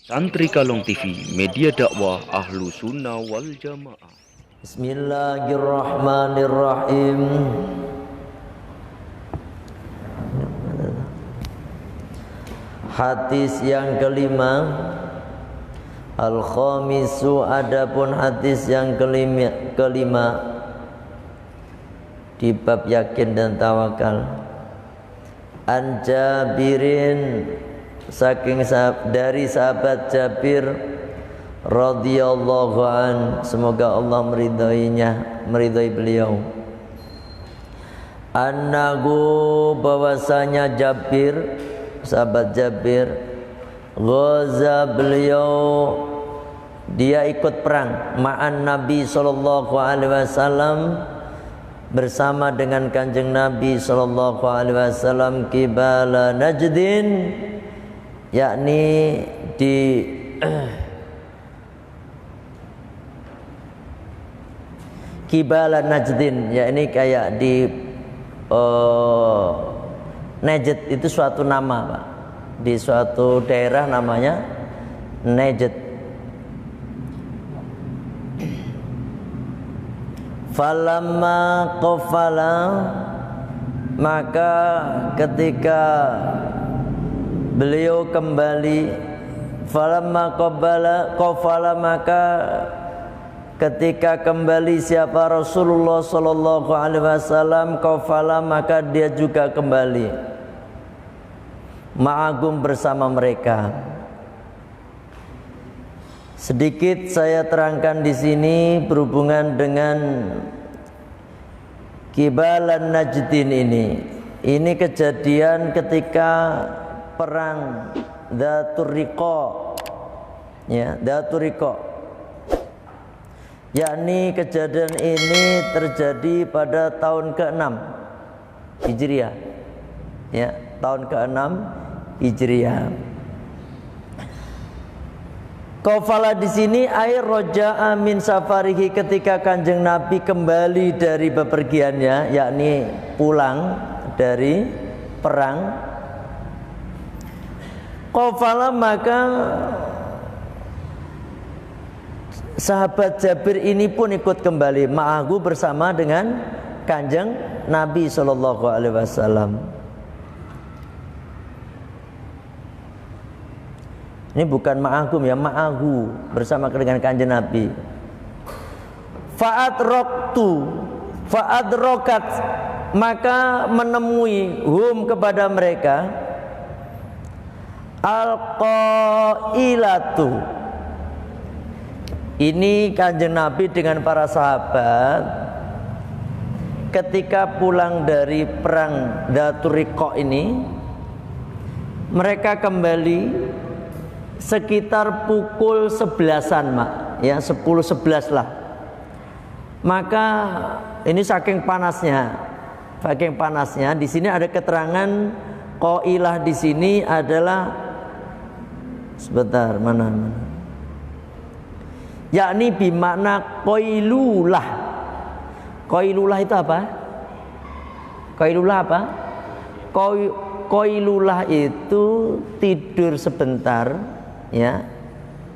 Santri Kalong TV, media dakwah Ahlu Sunnah wal Jamaah. Bismillahirrahmanirrahim. Hadis yang kelima, al-khamisu, adapun hadis yang kelima di bab yakin dan tawakal. An Jabirin, dari sahabat Jabir radhiyallahu an, semoga Allah meridai beliau. Annahu, bahwasanya Jabir, sahabat Jabir, ghaza, beliau dia ikut perang ma'an Nabi sallallahu alaihi wasallam, bersama dengan Kanjeng Nabi sallallahu alaihi wasallam, qibala Najdin, yakni di qibala Najdin, yakni kayak di Najd itu suatu nama, Pak. Di suatu daerah namanya Najd. Falamma qafala, maka ketika beliau kembali, falamma qafala, maka ketika kembali siapa Rasulullah sallallahu alaihi wasallam, qafala, maka dia juga kembali ma'agum, bersama mereka. Sedikit saya terangkan di sini berhubungan dengan Qibalan Najdin ini. Ini kejadian ketika perang Dzatur Riqa, ya, Dzatur Riqa. Yakni kejadian ini terjadi pada tahun ke-6 Hijriah. Ya, tahun ke-6 Hijriah. Qafala di sini air roja'a min safarihi, ketika Kanjeng Nabi kembali dari bepergiannya, yakni pulang dari perang. Qafala, maka sahabat Jabir ini pun ikut kembali ma'ahu, bersama dengan Kanjeng Nabi sallallahu alaihi wasallam. Ini bukan ma'agum ya, ma'ahu, bersama dengan Kanjeng Nabi. Fa'adrokat, maka menemui hum, kepada mereka, al-qailatu. Ini Kanjeng Nabi dengan para sahabat ketika pulang dari perang Dzatur Riqa ini, mereka kembali sekitar pukul 11-an, Mak. Ya, 10-11 lah. Maka ini saking panasnya di sini ada keterangan qailah di sini adalah, sebentar, mana? Yakni bimakna qailulah. Qailulah itu apa? Qailulah apa? Qailulah itu tidur sebentar. Ya,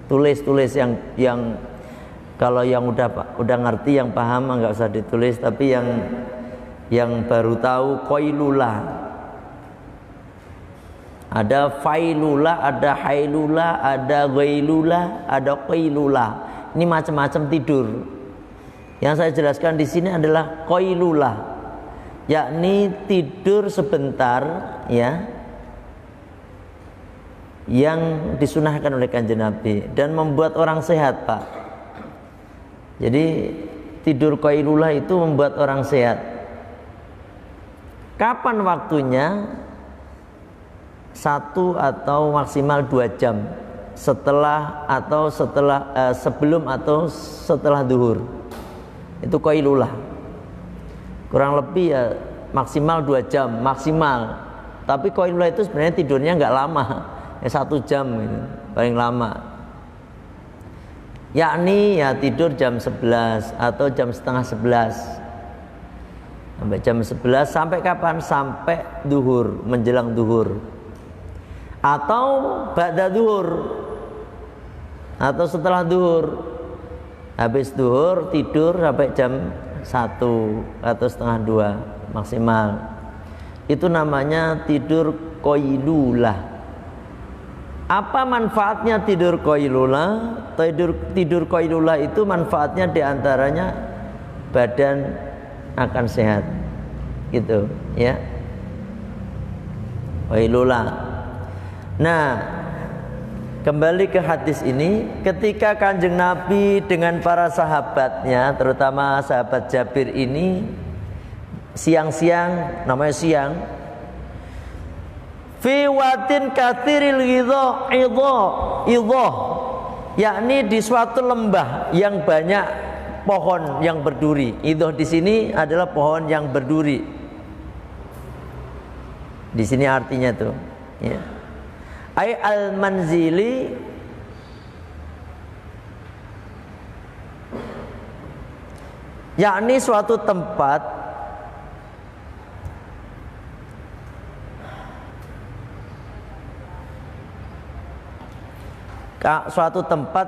tulis yang kalau yang udah ngerti, yang paham nggak usah ditulis, tapi yang baru tahu qailulah. Ada failulah, ada hailulah, ada ghailulah, ada qailulah. Ini macam-macam tidur. Yang saya jelaskan di sini adalah qailulah, yakni tidur sebentar, ya, yang disunahkan oleh Kanjeng Nabi dan membuat orang sehat, Pak. Jadi tidur qailulah itu membuat orang sehat. Kapan waktunya? 1 atau maksimal 2 jam sebelum atau setelah duhur. Itu qailulah. Kurang lebih ya maksimal 2 jam maksimal. Tapi qailulah itu sebenarnya tidurnya nggak lama. 1 jam gitu, paling lama. Yakni ya tidur jam 11 atau jam setengah 11. Sampai jam 11, sampai kapan? Sampai duhur, menjelang duhur. Atau ba'da duhur, atau setelah duhur. Habis duhur tidur sampai jam 1 atau setengah 2 maksimal. Itu namanya tidur qailulah. Apa manfaatnya tidur qailulah? Tidur qailulah itu manfaatnya diantaranya badan akan sehat, gitu ya. Qailulah. Nah, kembali ke hadis ini, ketika Kanjeng Nabi dengan para sahabatnya, terutama sahabat Jabir ini, siang-siang, namanya siang, fi watin kathiril idhah, yakni di suatu lembah yang banyak pohon yang berduri. Idhah di sini adalah pohon yang berduri. Di sini artinya tuh, ya. Ai al-manzili, yakni suatu tempat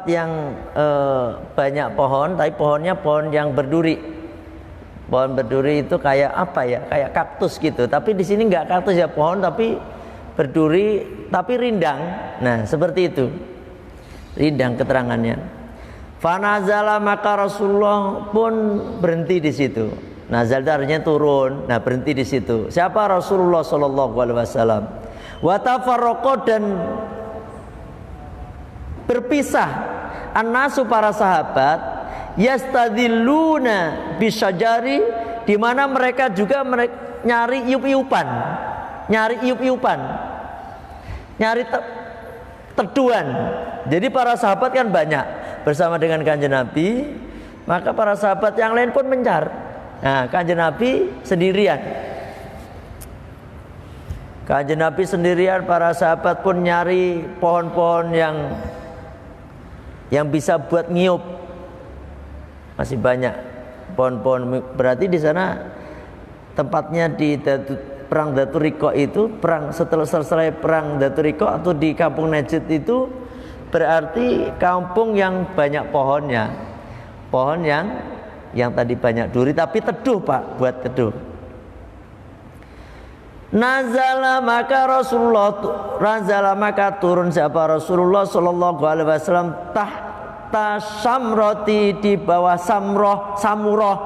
yang banyak pohon, tapi pohonnya pohon yang berduri. Pohon berduri itu kayak apa ya? Kayak kaktus gitu. Tapi di sini nggak kaktus ya, pohon tapi berduri tapi rindang. Nah, seperti itu. Rindang keterangannya. Fanazala, maka Rasulullah pun berhenti di situ. Nazal artinya turun. Nah, berhenti di situ. Siapa? Rasulullah sallallahu alaihi wasallam. Wa tafarraqa, dan berpisah annasu, para sahabat, yastadilluna bisyajari, di mana mereka juga nyari iup-iupan. Nyari teduhan. Jadi para sahabat kan banyak bersama dengan Kanjeng Nabi, maka para sahabat yang lain pun mencar. Nah, Kanjeng Nabi sendirian. Kanjeng Nabi sendirian, para sahabat pun nyari pohon-pohon yang bisa buat ngiup. Masih banyak pohon-pohon. Berarti di sana tempatnya di perang Dzatur Riqa itu, setelah selesai perang Dzatur Riqa atau di kampung Najd itu berarti kampung yang banyak pohonnya. Pohon yang tadi banyak duri tapi teduh, Pak, buat teduh. Nazala, maka turun siapa? Rasulullah sallallahu alaihi wasallam tahta samrati, di bawah samurah.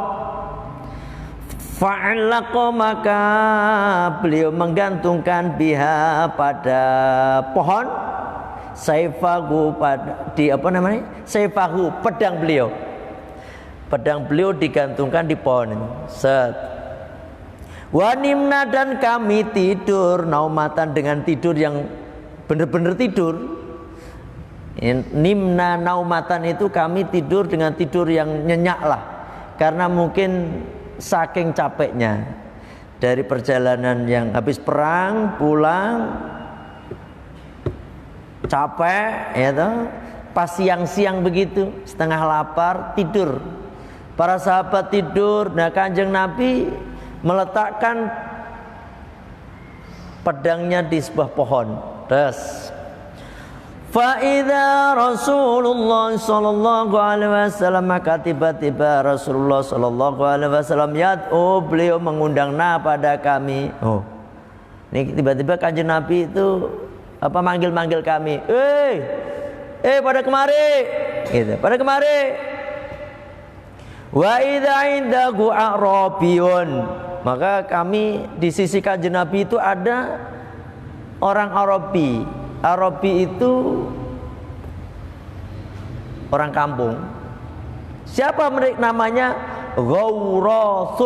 Fa'alaqa, maka beliau menggantungkan biha, pada pohon, saifahu, saifahu, pedang beliau digantungkan di pohon. Set. Wa nimna, dan kami tidur, naumatan, dengan tidur yang benar-benar tidur. Nimna naumatan itu kami tidur dengan tidur yang nyenyak lah, karena mungkin saking capeknya dari perjalanan yang habis perang pulang, capek ya toh. Pas siang-siang begitu, setengah lapar, tidur. Para sahabat tidur. Nah, Kanjeng Nabi meletakkan pedangnya di sebuah pohon. Terus Fa'idha Rasulullah sallallahu alaihi wasallam, maka tiba-tiba Rasulullah sallallahu alaihi wasallam yad'u, beliau mengundang pada kami. Oh, ini tiba-tiba Kanjeng Nabi itu manggil-manggil kami. Pada kemari, gitu. Pada kemari. Wa idza indahu a'rabiyun, maka kami di sisi Kanjeng Nabi itu ada orang Arabi. Arabi itu orang kampung. Siapa mereka? Namanya Ghawras.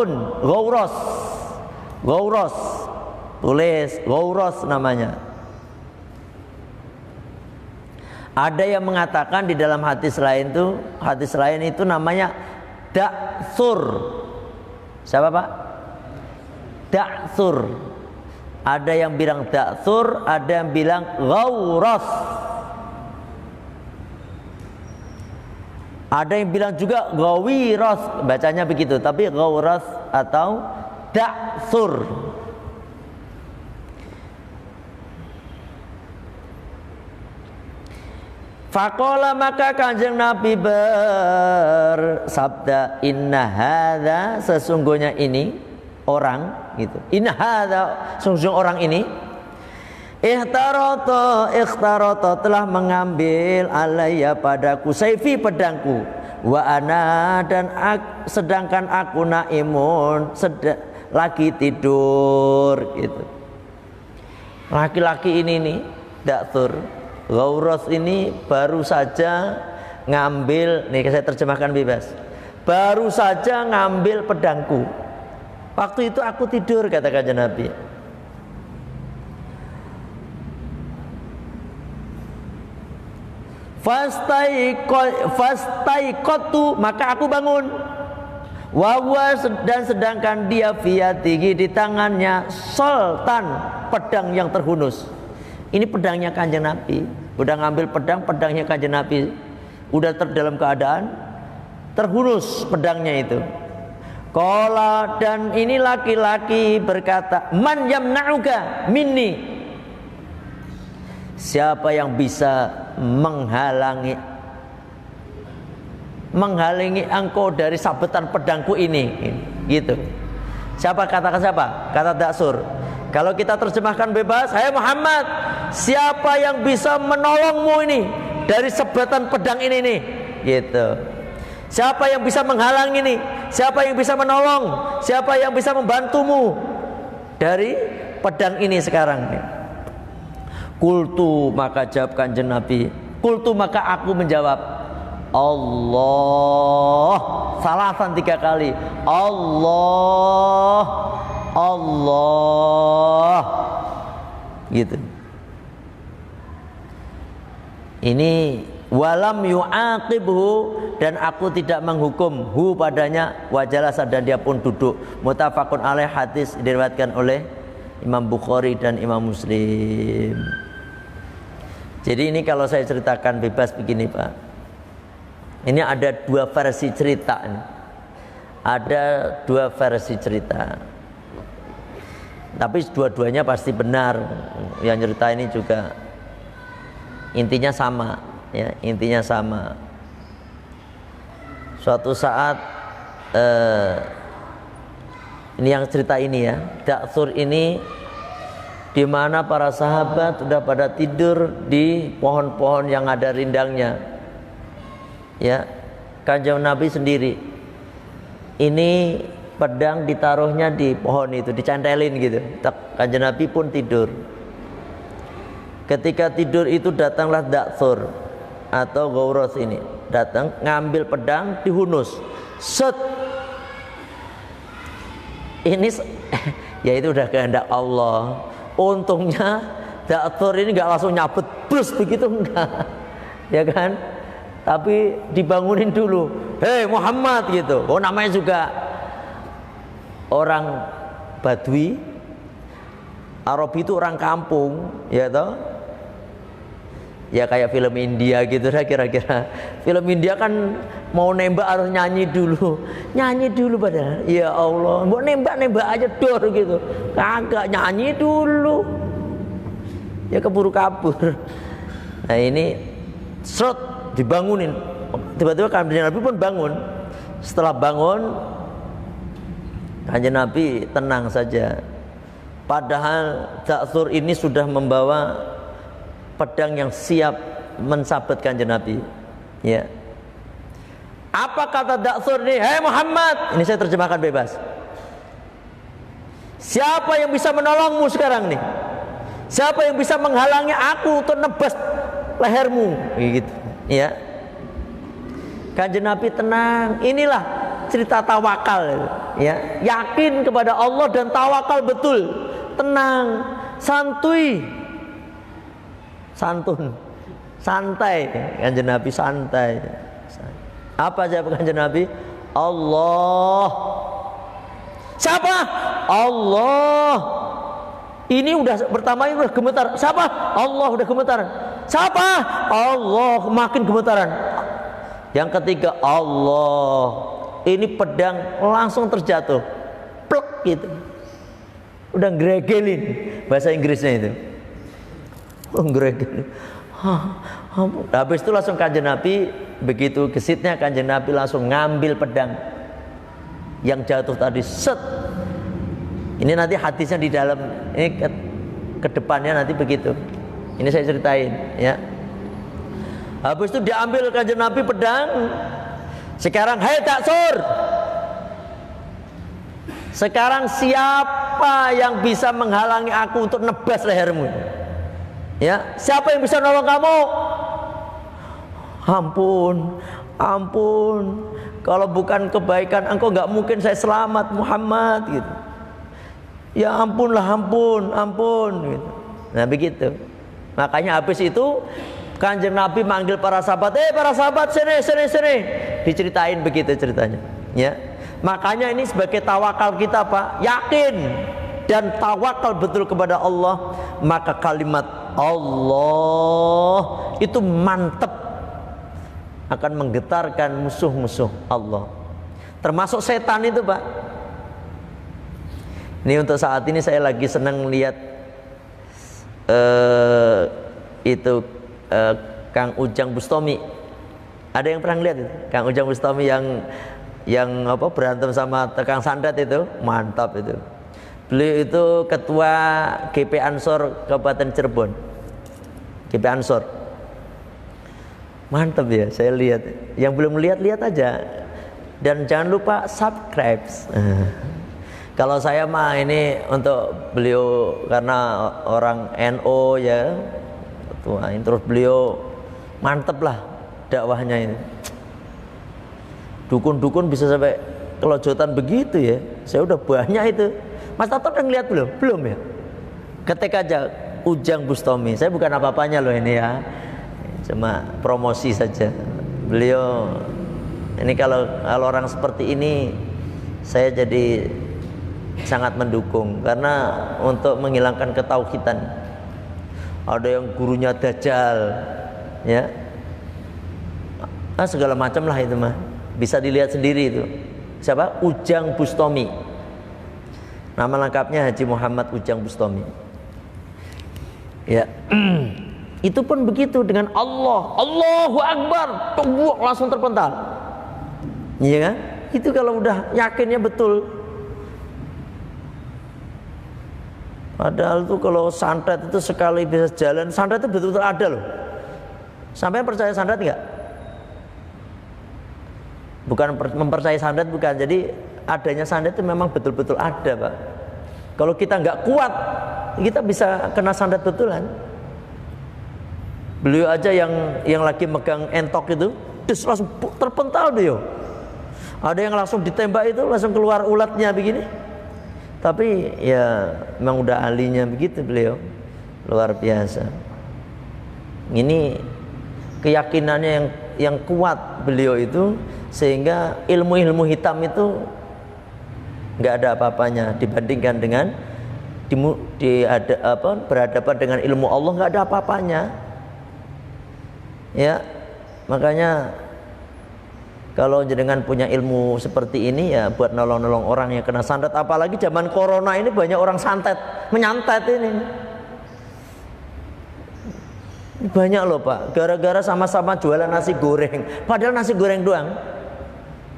Tulis Ghawras namanya. Ada yang mengatakan di dalam hadis lain itu namanya Da'sur. Siapa, Pak? Da'sur. Ada yang bilang Da'sur, ada yang bilang Ghawras. Ada yang bilang juga Ghawiras, bacanya begitu, tapi Ghawras atau Da'sur. Faqala maka Kanjeng Nabi bersabda, inna hadza, sesungguhnya ini orang gitu. Inna hadza, sesungguhnya orang ini ikhtarata telah mengambil alayya padaku saifi pedangku, wa ana dan sedangkan aku naimun lagi tidur gitu. Laki-laki ini nih Daktur Ghawras ini baru saja ngambil, nih saya terjemahkan bebas, baru saja ngambil pedangku. Waktu itu aku tidur, kata Kanjeng Nabi. Fastaiqatu, maka aku bangun. Wawa, dan sedangkan dia fiyatihi, di tangannya sultan, pedang yang terhunus. Ini pedangnya Kanjeng Nabi. Udah ngambil pedang, pedangnya Kanjeng Nabi udah dalam keadaan terhunus pedangnya itu. Qala, dan ini laki-laki berkata, man yamna'uka minni, siapa yang bisa menghalangi engkau dari sabetan pedangku ini, gitu. Siapa? Katakan siapa? Kata Daksur. Kalau kita terjemahkan bebas, hai Muhammad, siapa yang bisa menolongmu ini dari sabetan pedang ini nih, gitu. Siapa yang bisa menghalangi ini? Siapa yang bisa menolong? Siapa yang bisa membantumu dari pedang ini sekarang? Qultu, maka jawab Kanjeng Nabi. Qultu, maka aku menjawab, Allah, salasan 3 kali. Allah, Allah, gitu. Ini walam yu'aqibhu, dan aku tidak menghukum hu padanya, wajalasa, dan dia pun duduk. Muttafaqun alaih, hadis diriwayatkan oleh Imam Bukhari dan Imam Muslim. Jadi ini kalau saya ceritakan bebas begini Pak, ini ada 2 versi cerita. Ada 2 versi cerita, tapi dua-duanya pasti benar. Yang cerita ini juga intinya sama, ya, intinya sama. Suatu saat ini yang cerita ini ya, Daksur ini, di mana para sahabat sudah pada tidur di pohon-pohon yang ada rindangnya, ya. Kanjeng Nabi sendiri, ini pedang ditaruhnya di pohon itu, dicantelin gitu. Kanjeng Nabi pun tidur. Ketika tidur itu datanglah Daksur atau Ghawras ini, datang ngambil pedang, dihunus, set. Ini ya itu udah kehendak Allah. Untungnya Daksur ini nggak langsung nyabet plus begitu, enggak, ya kan? Tapi dibangunin dulu, hei Muhammad gitu. Oh, namanya juga orang Badui, Arabi itu orang kampung, ya toh? Ya kayak film India gitu lah kira-kira. Film India kan mau nembak harus nyanyi dulu padahal. Ya Allah, mau nembak aja dor gitu. Kagak, nyanyi dulu. Ya keburu kabur. Nah ini serot dibangunin. Tiba-tiba Kanjeng Nabi pun bangun. Setelah bangun, Kanjeng Nabi tenang saja. Padahal Daksur ini sudah membawa pedang yang siap mensabet Kanjeng Nabi, ya. Apa kata Daksur ini? Hei Muhammad, ini saya terjemahkan bebas. Siapa yang bisa menolongmu sekarang nih? Siapa yang bisa menghalangi aku untuk nebas lehermu? Gitu, ya. Kanjeng Nabi tenang. Inilah cerita tawakal, ya. Yakin kepada Allah dan tawakal betul. Tenang, santuy, santun, santai. Kanjeng Nabi santai. Apa jawab Kanjeng Nabi? Allah. Siapa? Allah. Ini udah pertama ini udah gemetar. Siapa? Allah, udah gemetaran. Siapa? Allah, makin gemetaran. Yang ketiga, Allah. Ini pedang langsung terjatuh, plek gitu. Udah gregelin, bahasa Inggrisnya itu. Gregelin. Habis itu langsung kanjeng Nabi, begitu gesitnya kanjeng Nabi langsung ngambil pedang yang jatuh tadi, set. Ini nanti hadisnya di dalam, ini ke depannya nanti begitu. Ini saya ceritain ya. Habis itu diambil kanjeng Nabi pedang. Sekarang, hai Taksur, sekarang siapa yang bisa menghalangi aku untuk nebas lehermu? Ya, siapa yang bisa nolong kamu? Ampun, ampun. Kalau bukan kebaikan engkau nggak mungkin saya selamat Muhammad gitu. Ya ampunlah, ampun, ampun gitu. Nah begitu. Makanya habis itu kanjeng Nabi manggil para sahabat, para sahabat sini, sini, sini. Diceritain begitu ceritanya. Ya. Makanya ini sebagai tawakal kita Pak, yakin dan tawakal betul kepada Allah, maka kalimat Allah itu mantap, akan menggetarkan musuh-musuh Allah, termasuk setan itu Pak. Ini untuk saat ini saya lagi senang lihat Kang Ujang Bustami. Ada yang pernah lihat itu? Kang Ujang Bustami yang berantem sama Kang Santet itu, mantap itu. Beliau itu ketua GP Ansor Kabupaten Cirebon. GP Ansor. Mantap ya, saya lihat. Yang belum lihat aja. Dan jangan lupa subscribe. Kalau saya mah ini untuk beliau karena orang NO ya. Terus beliau mantep lah dakwahnya ini. Dukun-dukun bisa sampai kelojotan begitu ya. Saya udah banyak itu. Mas Tato udah ngeliat belum? Belum ya? Ketik aja Ujang Bustami. Saya bukan apa-apanya loh ini ya. Cuma promosi saja. Beliau ini kalau orang seperti ini saya jadi sangat mendukung, karena untuk menghilangkan ketauhidan. Ada yang gurunya Dajjal ya. Segala macam lah itu mah. Bisa dilihat sendiri itu. Siapa? Ujang Bustami. Nama lengkapnya Haji Muhammad Ujang Bustami. Ya. Itu pun begitu dengan Allah, Allahu Akbar, tubuh langsung terpental. Iya kan? Itu kalau udah yakinnya betul. Padahal tuh kalau santet itu sekali bisa jalan, santet itu betul-betul ada loh. Sampai percaya santet enggak? Bukan mempercayai santet, bukan. Jadi adanya santet itu memang betul-betul ada Pak. Kalau kita nggak kuat, kita bisa kena santet betulan. Beliau aja yang lagi megang entok itu, langsung terpental beliau. Ada yang langsung ditembak itu langsung keluar ulatnya begini. Tapi ya memang udah ahlinya begitu beliau, luar biasa. Ini keyakinannya yang kuat beliau itu, sehingga ilmu-ilmu hitam itu nggak ada apa-apanya dibandingkan dengan berhadapan dengan ilmu Allah, nggak ada apa-apanya. Ya, makanya kalau jenengan punya ilmu seperti ini ya buat nolong-nolong orang yang kena santet, apalagi zaman corona ini banyak orang santet, menyantet ini. Banyak loh Pak, gara-gara sama-sama jualan nasi goreng, padahal nasi goreng doang.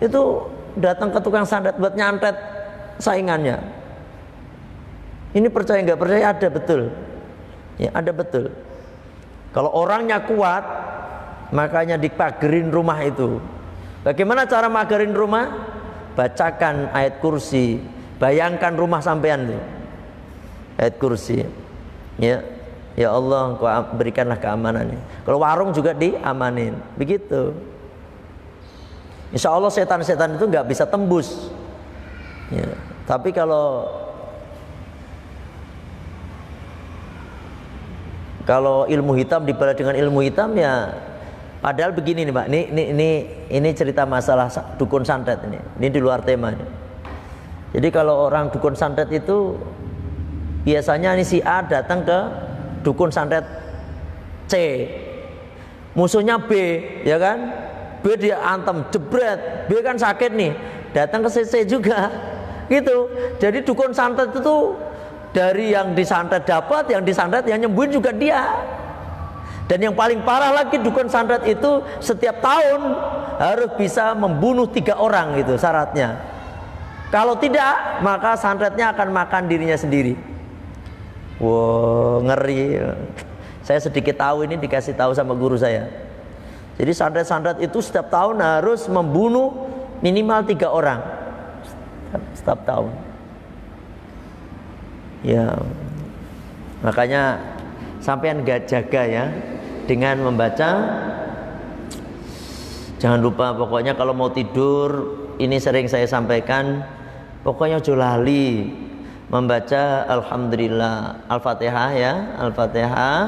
Itu datang ke tukang santet buat nyantet saingannya. Ini percaya nggak percaya, ada betul. Ya, ada betul. Kalau orangnya kuat, makanya dipagerin rumah itu. Bagaimana cara magarin rumah? Bacakan ayat kursi. Bayangkan rumah sampean tuh, ayat kursi. Ya Allah, Engkau berikanlah keamanan. Kalau warung juga diamanin. Begitu. Insya Allah setan-setan itu nggak bisa tembus. Ya. Tapi kalau ilmu hitam dibalas dengan ilmu hitam ya. Padahal begini nih Pak, ini cerita masalah dukun santet ini di luar tema ini. Jadi kalau orang dukun santet itu biasanya ini si A datang ke dukun santet C, musuhnya B, ya kan? B dia antem, jebret, B kan sakit nih, datang ke C juga, gitu. Jadi dukun santet itu dari yang disantet dapat, yang disantet yang nyembuhin juga dia. Dan yang paling parah lagi, dukun santet itu setiap tahun harus bisa membunuh 3 orang, gitu syaratnya. Kalau tidak, maka santetnya akan makan dirinya sendiri. Wow, ngeri. Saya sedikit tahu, ini dikasih tahu sama guru saya. Jadi santet-santet itu setiap tahun harus membunuh minimal 3 orang setiap tahun. Ya, makanya sampean gak jaga ya dengan membaca. Jangan lupa pokoknya kalau mau tidur, ini sering saya sampaikan, pokoknya ojo lali membaca alhamdulillah, Al-Fatihah ya, Al-Fatihah,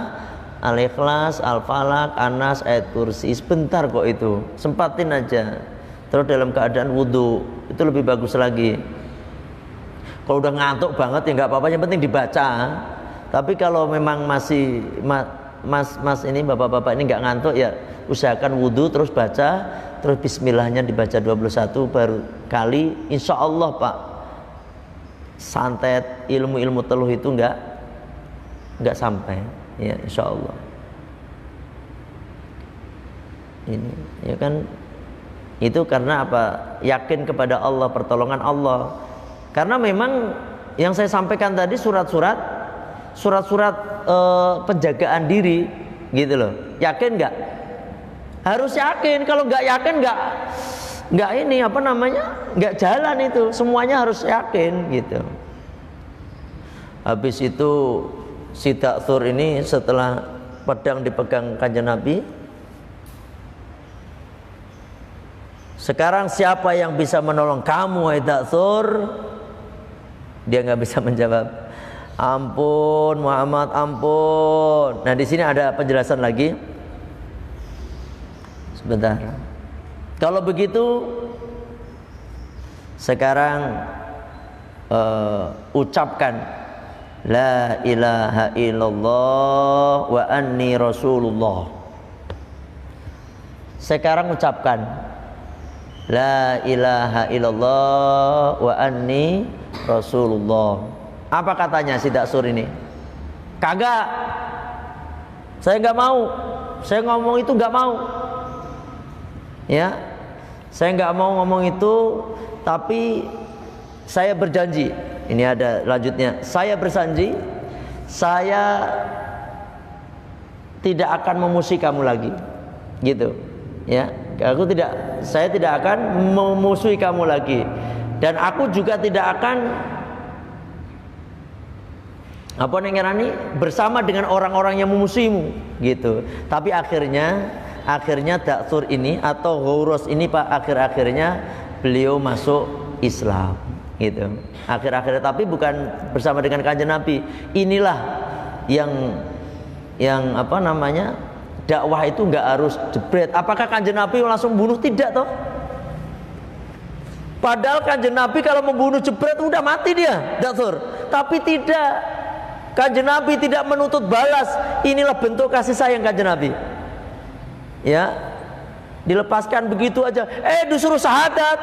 Al-Ikhlas, Al-Falaq, An-Nas, ayat kursi. Sebentar kok itu, sempatin aja. Terus dalam keadaan wudhu, itu lebih bagus lagi. Kalau udah ngantuk banget ya nggak apa-apa, yang penting dibaca. Tapi kalau memang masih mas ini bapak-bapak ini nggak ngantuk, ya usahakan wudhu terus baca, terus bismillahnya dibaca 21 baru kali. Insya Allah Pak, santet ilmu-ilmu teluh itu nggak sampai ya, insya Allah. Ini ya kan, itu karena apa? Yakin kepada Allah, pertolongan Allah. Karena memang yang saya sampaikan tadi surat-surat penjagaan diri gitu loh. Yakin nggak? Harus yakin. Kalau nggak yakin nggak ini apa namanya, nggak jalan itu. Semuanya harus yakin gitu. Habis itu si Dakthur ini setelah pedang dipegang Kanjeng Nabi, sekarang siapa yang bisa menolong kamu wahai Dakthur? Dia nggak bisa menjawab. Ampun Muhammad, ampun. Nah di sini ada penjelasan lagi. Sebentar. Kalau begitu, sekarang ucapkan La ilaha illallah wa anni rasulullah. Sekarang ucapkan La ilaha illallah wa anni rasulullah. Apa katanya si Dakthur ini? Kagak, saya nggak mau. Saya ngomong itu nggak mau. Ya, saya nggak mau ngomong itu, tapi saya berjanji. Ini ada lanjutnya. Saya berjanji, saya tidak akan memusuhi kamu lagi. Gitu. Ya, saya tidak akan memusuhi kamu lagi. Dan aku juga tidak akan bersama dengan orang-orang yang memusuhimu gitu. Tapi akhirnya Dakthur ini atau Ghawras ini Pak, akhirnya beliau masuk Islam gitu. Akhir-akhirnya, tapi bukan bersama dengan Kanjeng Nabi. Inilah yang apa namanya, dakwah itu nggak harus jebret. Apakah Kanjeng Nabi langsung bunuh? Tidak toh. Padahal Kanjeng Nabi kalau membunuh jebret udah mati dia, Dakthur. Tapi tidak. Kanjeng Nabi tidak menuntut balas. Inilah bentuk kasih sayang Kanjeng Nabi. Ya, dilepaskan begitu aja. Disuruh syahadat.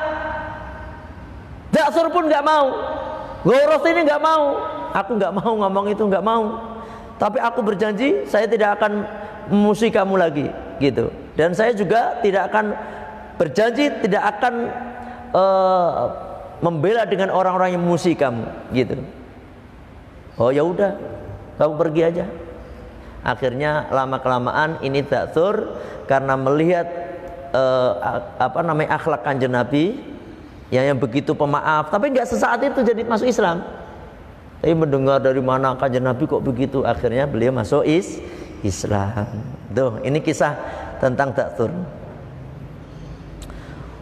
Dakthur pun nggak mau. Ghawras ini nggak mau. Aku nggak mau ngomong itu, nggak mau. Tapi aku berjanji saya tidak akan memusuhi kamu lagi, gitu. Dan saya juga tidak akan berjanji tidak akan membela dengan orang-orang yang memusuhi kamu, gitu. Oh ya udah, kamu pergi aja. Akhirnya lama kelamaan ini Dakthur karena melihat akhlak Kanjeng Nabi yang begitu pemaaf, tapi nggak sesaat itu jadi masuk Islam. Tapi mendengar dari mana Kanjeng Nabi kok begitu, akhirnya beliau masuk Islam. Tuh, ini kisah tentang Dakthur.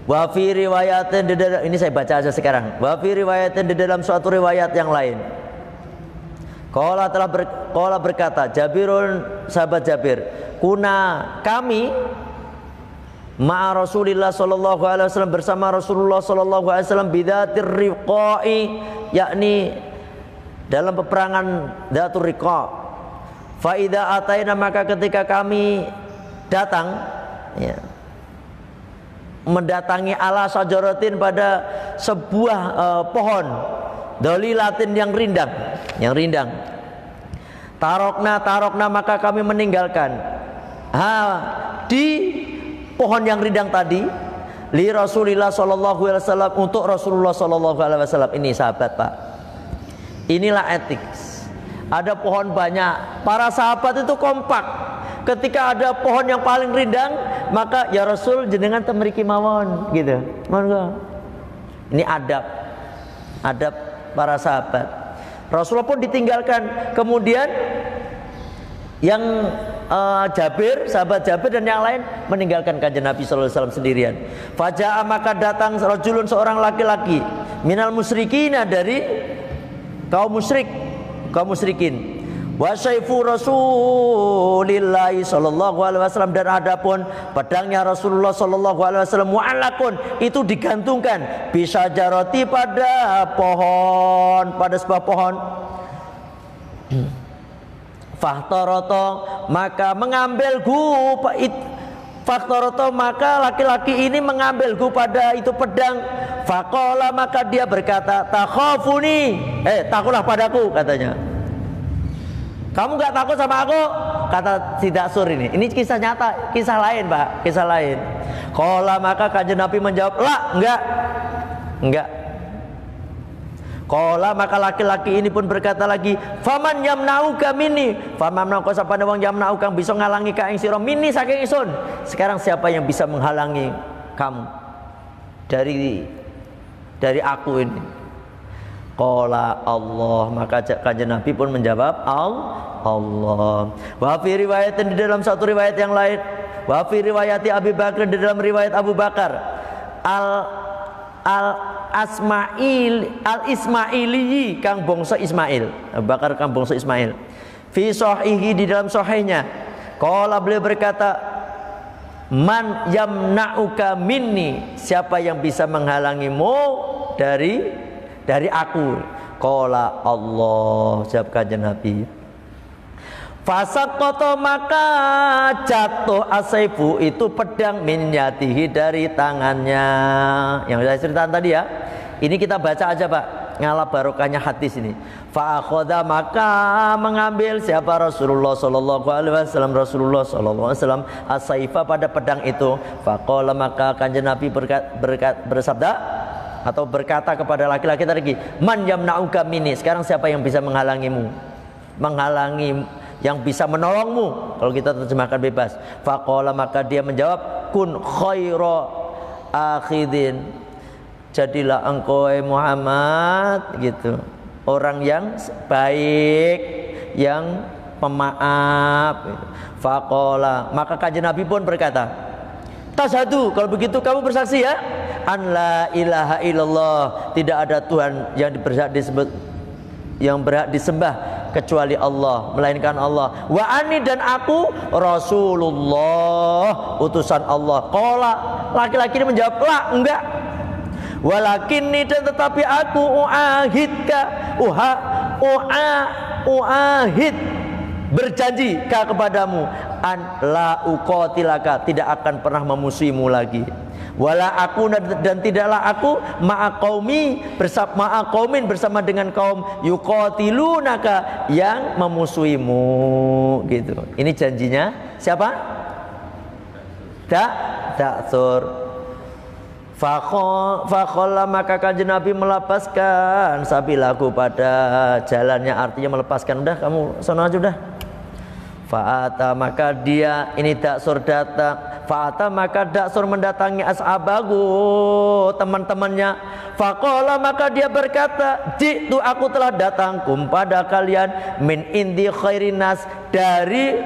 Wa fi riwayatin, ini saya baca aja sekarang. Wa fi riwayatin, di dalam suatu riwayat yang lain. Qala berkata Jabirun, sahabat Jabir, kami ma'a Rasulillah sallallahu alaihi wasallam, bersama Rasulullah sallallahu alaihi wasallam, bidatir riqai, yakni dalam peperangan Dhatur Riqa. Fa idza ataina, maka ketika kami datang, ya, mendatangi ala sajaratin, pada sebuah pohon dalilatin yang rindang. Tarokna, maka kami meninggalkan. Di pohon yang rindang tadi, li Rasulillah sallallahu alaihi wasallam, untuk Rasulullah sallallahu alaihi wasallam. Ini sahabat, Pak. Inilah etik. Ada pohon banyak, para sahabat itu kompak. Ketika ada pohon yang paling rindang, maka ya Rasul jenengan temriki mawon gitu. Monggo. Ini adab para sahabat. Rasulullah pun ditinggalkan. Kemudian yang Jabir, sahabat Jabir dan yang lain meninggalkan kanjeng Nabi sallallahu alaihi wasallam sendirian. Faja'a, maka datang rajulun, seorang laki-laki, minal musyrikina, dari kaum musyrikin. Wa syaifu Rasulillah sallallahu alaihi wasallam, dan adapun pedangnya Rasulullah sallallahu alaihi wasallam, mu'allaqun, itu digantungkan, bisa jaroti, pada pohon, pada sebuah pohon. Fahtoroto, maka mengambil Fahtoroto, maka laki-laki ini mengambil pada itu pedang. Faqala, maka dia berkata, takhafuni, takutlah padaku, katanya. Kamu gak takut sama aku? Kata si Daksur ini. Ini kisah nyata, kisah lain, Pak, kisah lain. Qala, maka kanjeng Nabi menjawab, la, enggak. Qala, maka laki-laki ini pun berkata lagi, faman yamna'uka minni, faman yamna'uka, sapane wong yamna'uka, bisa ngalangi ka ing sira, minni, saking ingsun. Sekarang siapa yang bisa menghalangi kamu dari aku ini? Qala Allah, maka kanjeng Nabi pun menjawab, Allah. Wa fi riwayatin, di dalam satu riwayat yang lain, wa fi riwayati Abi Bakar, di dalam riwayat Abu Bakar, Al-Ismaili, kang bangsa Ismail. Abu Bakar kang bangsa Ismail. Fi sahihi, di dalam sahihnya. Qala, beliau berkata, man yamna'uka minni, siapa yang bisa menghalangimu dari aku? Qala Allah, jawab kanjeng Nabi. Fasaqata, maka jatuh asaifu, itu pedang, min yadihi, dari tangannya. Yang saya ceritakan tadi ya. Ini kita baca aja, Pak, ngalah barokahnya hadis ini. Fa akhadha, maka mengambil siapa? Rasulullah sallallahu alaihi wasallam, Rasulullah sallallahu alaihi wasallam, asaifa, pada pedang itu. Faqala, maka kanjeng Nabi bersabda atau berkata kepada laki-laki tadi, man yamna'uka minni, sekarang siapa yang bisa menghalangimu, yang bisa menolongmu, kalau kita terjemahkan bebas. Faqala, maka dia menjawab, kun khaira akhidin, jadilah engkau Muhammad gitu, orang yang baik, yang pemaaf gitu. Faqala, maka kanjeng Nabi pun berkata, tasyhadu, kalau begitu kamu bersaksi ya, an la ilaha illallah, tidak ada Tuhan yang berhak disembah kecuali Allah, melainkan Allah. Wa ani, dan aku Rasulullah, utusan Allah. Qala, laki-laki ini menjawab, la, enggak. Walakinni, dan tetapi aku uahid, berjanji kepadamu, an la uqatilaka, tidak akan pernah memusuhimu lagi. Wala aku, dan tidaklah aku ma'aqaumin, bersama dengan kaum yuqatilunaka, yang memusuhimu gitu. Ini janjinya siapa? Daksur. Fakhola, maka kanjeng Nabi melepaskan sabilahu, pada jalannya, artinya melepaskan, udah kamu sono aja udah. Fa'ata, maka dia, ini Daksur datang. Fa'ata, maka Daksur mendatangi ashabahu, teman-temannya. Faqala, maka dia berkata, jitu, aku telah datang pada kalian, min indi khairinas, dari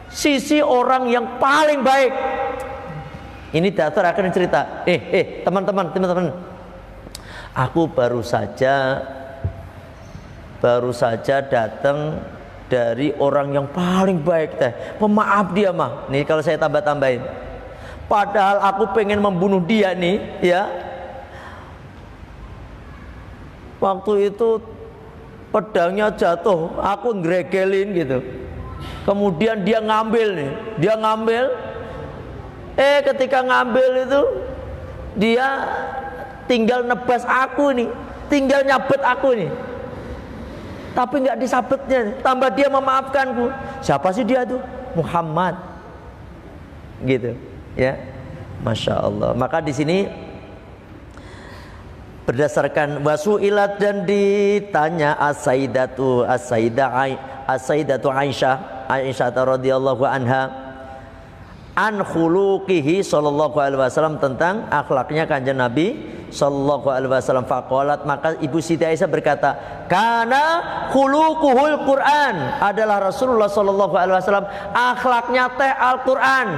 sisi orang yang paling baik. Ini Daksur akan cerita, teman-teman, aku baru saja datang dari orang yang paling baik, pemaaf dia mah. Nih kalau saya tambah-tambahin, padahal aku pengen membunuh dia nih ya. Waktu itu pedangnya jatuh, aku ngregelin gitu. Kemudian dia ngambil nih, ketika ngambil itu dia tinggal nebas aku nih, tinggal nyabet aku nih. Tapi nggak disabetnya, tambah dia memaafkanku. Siapa sih dia tuh? Muhammad. gitu ya. Masya Allah. Maka di sini berdasarkan wasu'ilat dan ditanya as-sayyidatu Aisyah radhiyallahu anha an khuluqihi sallallahu alaihi wasallam, tentang akhlaknya kanjeng Nabi sallallahu alaihi wasallam. Faqalat, maka Ibu Siti Aisyah berkata, kana khuluquhul Quran, adalah Rasulullah sallallahu alaihi wasallam akhlaknya teh Al-Quran.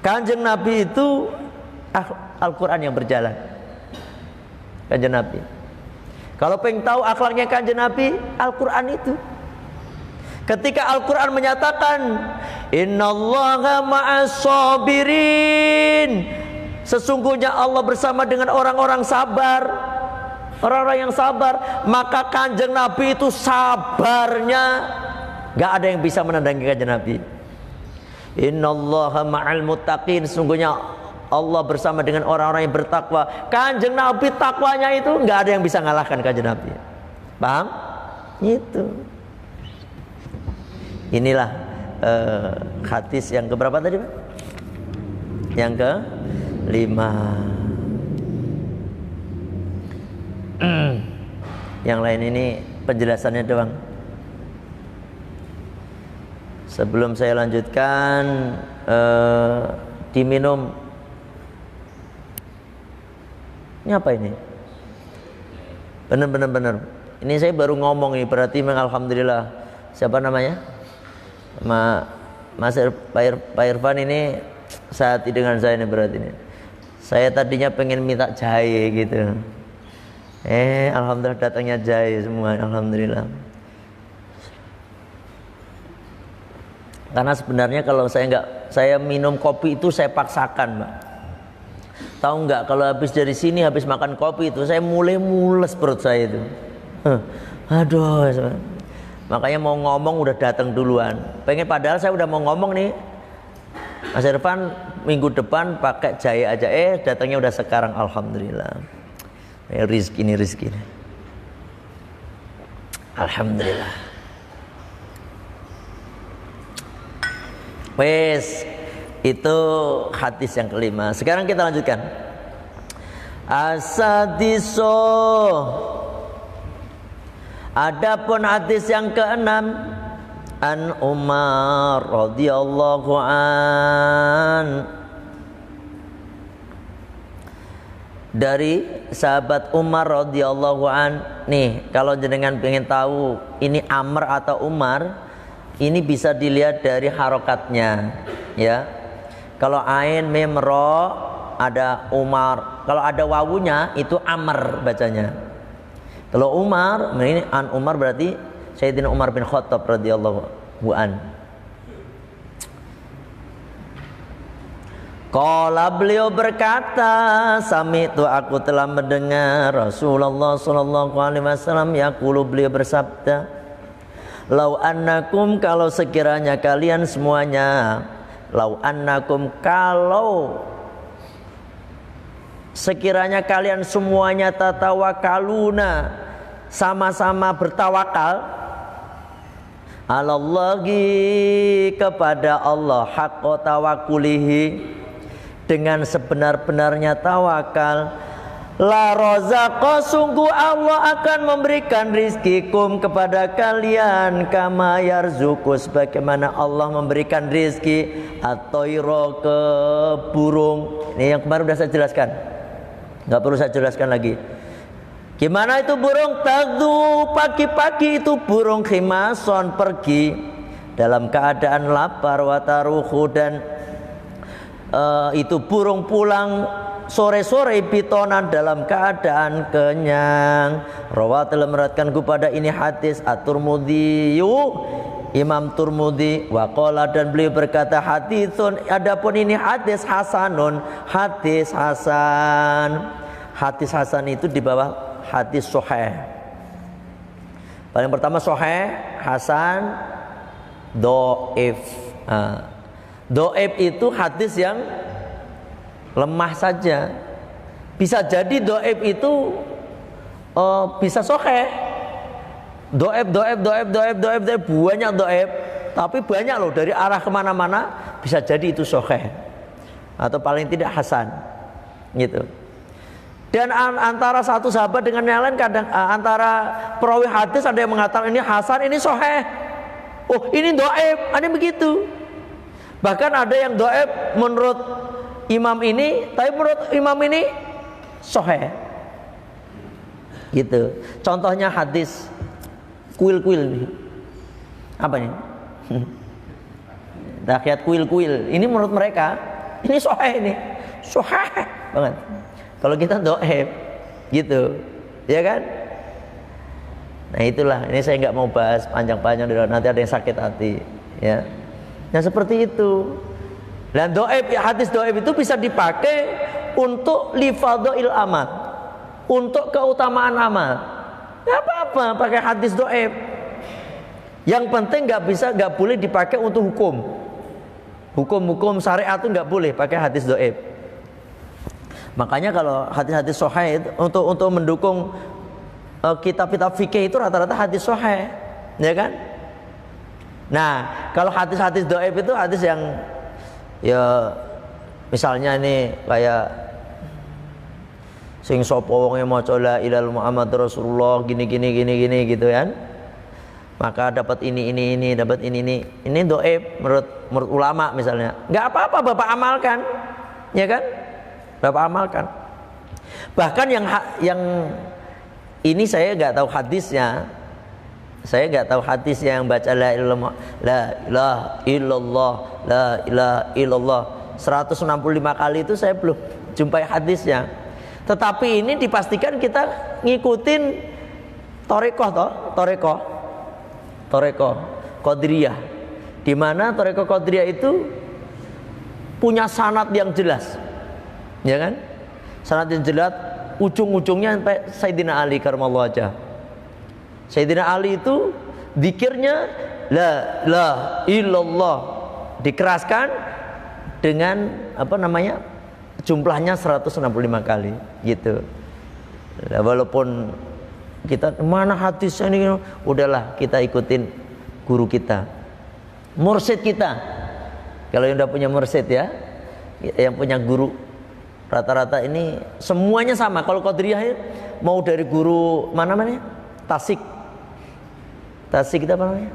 Kanjeng Nabi itu Al-Quran yang berjalan. Kanjeng Nabi, kalau pengen tahu akhlaknya kanjeng Nabi, Al-Quran itu. Ketika Al-Quran menyatakan innallaha ma'as sabirin, sesungguhnya Allah bersama dengan orang-orang sabar, orang-orang yang sabar, maka kanjeng Nabi itu sabarnya gak ada yang bisa menandingi kanjeng Nabi. Innallaha ma'al muttaqin, sesungguhnya Allah bersama dengan orang-orang yang bertakwa. Kanjeng Nabi takwanya itu gak ada yang bisa ngalahkan kanjeng Nabi. Paham? Itu. Inilah hadis yang keberapa tadi, Pak? Yang ke-5. Yang lain ini penjelasannya doang. Sebelum saya lanjutkan, diminum. Ini apa ini? Benar. Ini saya baru ngomong nih, berarti alhamdulillah. Siapa namanya? Mas Pak Irfan ini sehati dengan saya nih berarti ini. Saya tadinya pengen minta jahe gitu. Alhamdulillah datangnya jahe semua, alhamdulillah. Karena sebenarnya kalau saya minum kopi itu saya paksakan, Mbak. Tahu nggak, kalau habis dari sini habis makan kopi itu saya mulai mules perut saya itu. Aduh. Makanya mau ngomong udah datang duluan. Padahal saya udah mau ngomong nih, Mas Irfan minggu depan pakai jahe aja. Datangnya udah sekarang, alhamdulillah. Rizki ini. Alhamdulillah. Wes, itu hadis yang ke-5. Sekarang kita lanjutkan. Asadiso. Adapun hadis yang ke-6, an Umar radhiyallahu an, dari sahabat Umar radhiyallahu an. Nih, kalau jenengan pengen tahu ini Amr atau Umar, ini bisa dilihat dari harokatnya, ya. Kalau ain mim ro ada Umar, kalau ada wawunya itu Amr bacanya. Kalau Umar, ini an Umar berarti Sayyidina Umar bin Khattab radhiyallahu an. Qala, beliau berkata, sami'tu, aku telah mendengar Rasulullah sallallahu alaihi wasallam yaqulu, beliau bersabda, lau annakum, kalau sekiranya kalian semuanya, lau annakum, kalau sekiranya kalian semuanya tatawakaluna, sama-sama bertawakal, alallahi, kepada Allah, haqqa tawakulihi, dengan sebenar-benarnya tawakal, la razaqo, sungguh Allah akan memberikan rizkikum kepada kalian, kama yarzuqu, sebagaimana Allah memberikan rizki at-tayra, ke burung. Ini yang kemarin sudah saya jelaskan, nggak perlu saya jelaskan lagi. Gimana itu burung? Tagdu, pagi-pagi itu burung khimason, pergi dalam keadaan lapar, wataruhu, dan itu burung pulang sore-sore bitonan, dalam keadaan kenyang. Rawat, telah meriwayatkan kepada ini hadis at-Tirmidzi, Imam Tirmidzi, waqala, dan beliau berkata haditsun, adapun ini hadis hasanun, hadis hasan. Hadis hasan itu di bawah hadis sahih. Paling pertama sahih, hasan, dhaif. Dhaif itu hadis yang lemah saja. Bisa jadi dhaif itu bisa sahih. Dhaif, banyak dhaif. tapi banyak loh dari arah kemana-mana bisa jadi itu sahih atau paling tidak hasan gitu. Dan antara satu sahabat dengan yang lain kadang antara perawi hadis ada yang mengatakan ini hasan, ini sahih. Oh, ini dhaif, ada begitu. Bahkan ada yang dhaif menurut imam ini, tapi menurut imam ini sahih. Gitu. Contohnya hadis kuil-kuil nih. Apa nih? Rakyat kuil-kuil. Ini menurut mereka ini sahih nih. Sahih banget. Kalau kita dhaif gitu. Ya kan? Nah, itulah. Ini saya nggak mau bahas panjang-panjang nanti ada yang sakit hati, ya. Nah, seperti itu. Dan dhaif, hadis dhaif itu bisa dipakai untuk li fadhail amal. Untuk keutamaan amal. Enggak apa-apa pakai hadis dhaif. Yang penting nggak boleh dipakai untuk hukum. Hukum syariat itu nggak boleh pakai hadis dhaif. Makanya kalau hadis-hadis sahih untuk mendukung kitab-kitab fikih itu rata-rata hadis sahih, ya kan? Nah, kalau hadis-hadis dhaif itu hadis yang ya misalnya ini kayak sing sapa wong maca la ilaha Muhammad Rasulullah gini gitu kan. Maka dapat ini dapat ini dhaif menurut ulama misalnya. Enggak apa-apa Bapak amalkan. Ya kan? Bapak amalkan. Bahkan yang ini saya enggak tahu hadisnya. Saya enggak tahu hadisnya yang baca la ilaha illallah 165 kali itu saya belum jumpai hadisnya. Tetapi ini dipastikan kita ngikutin Thariqah Qadiriyah, di mana Thariqah Qadiriyah itu punya sanad yang jelas, ya kan? Sanad yang jelas, ujung-ujungnya sampai Sayyidina Ali karramallahu wajhah. Sayyidina Ali itu zikirnya la ilaha illallah dikeraskan dengan jumlahnya 165 kali gitu. Nah, walaupun kita mana hadisnya ini, udahlah kita ikutin guru kita, mursyid kita. Kalau yang udah punya mursyid ya, yang punya guru, rata-rata ini semuanya sama. Kalau Qadiriyah mau dari guru mana Tasik kita apa namanya?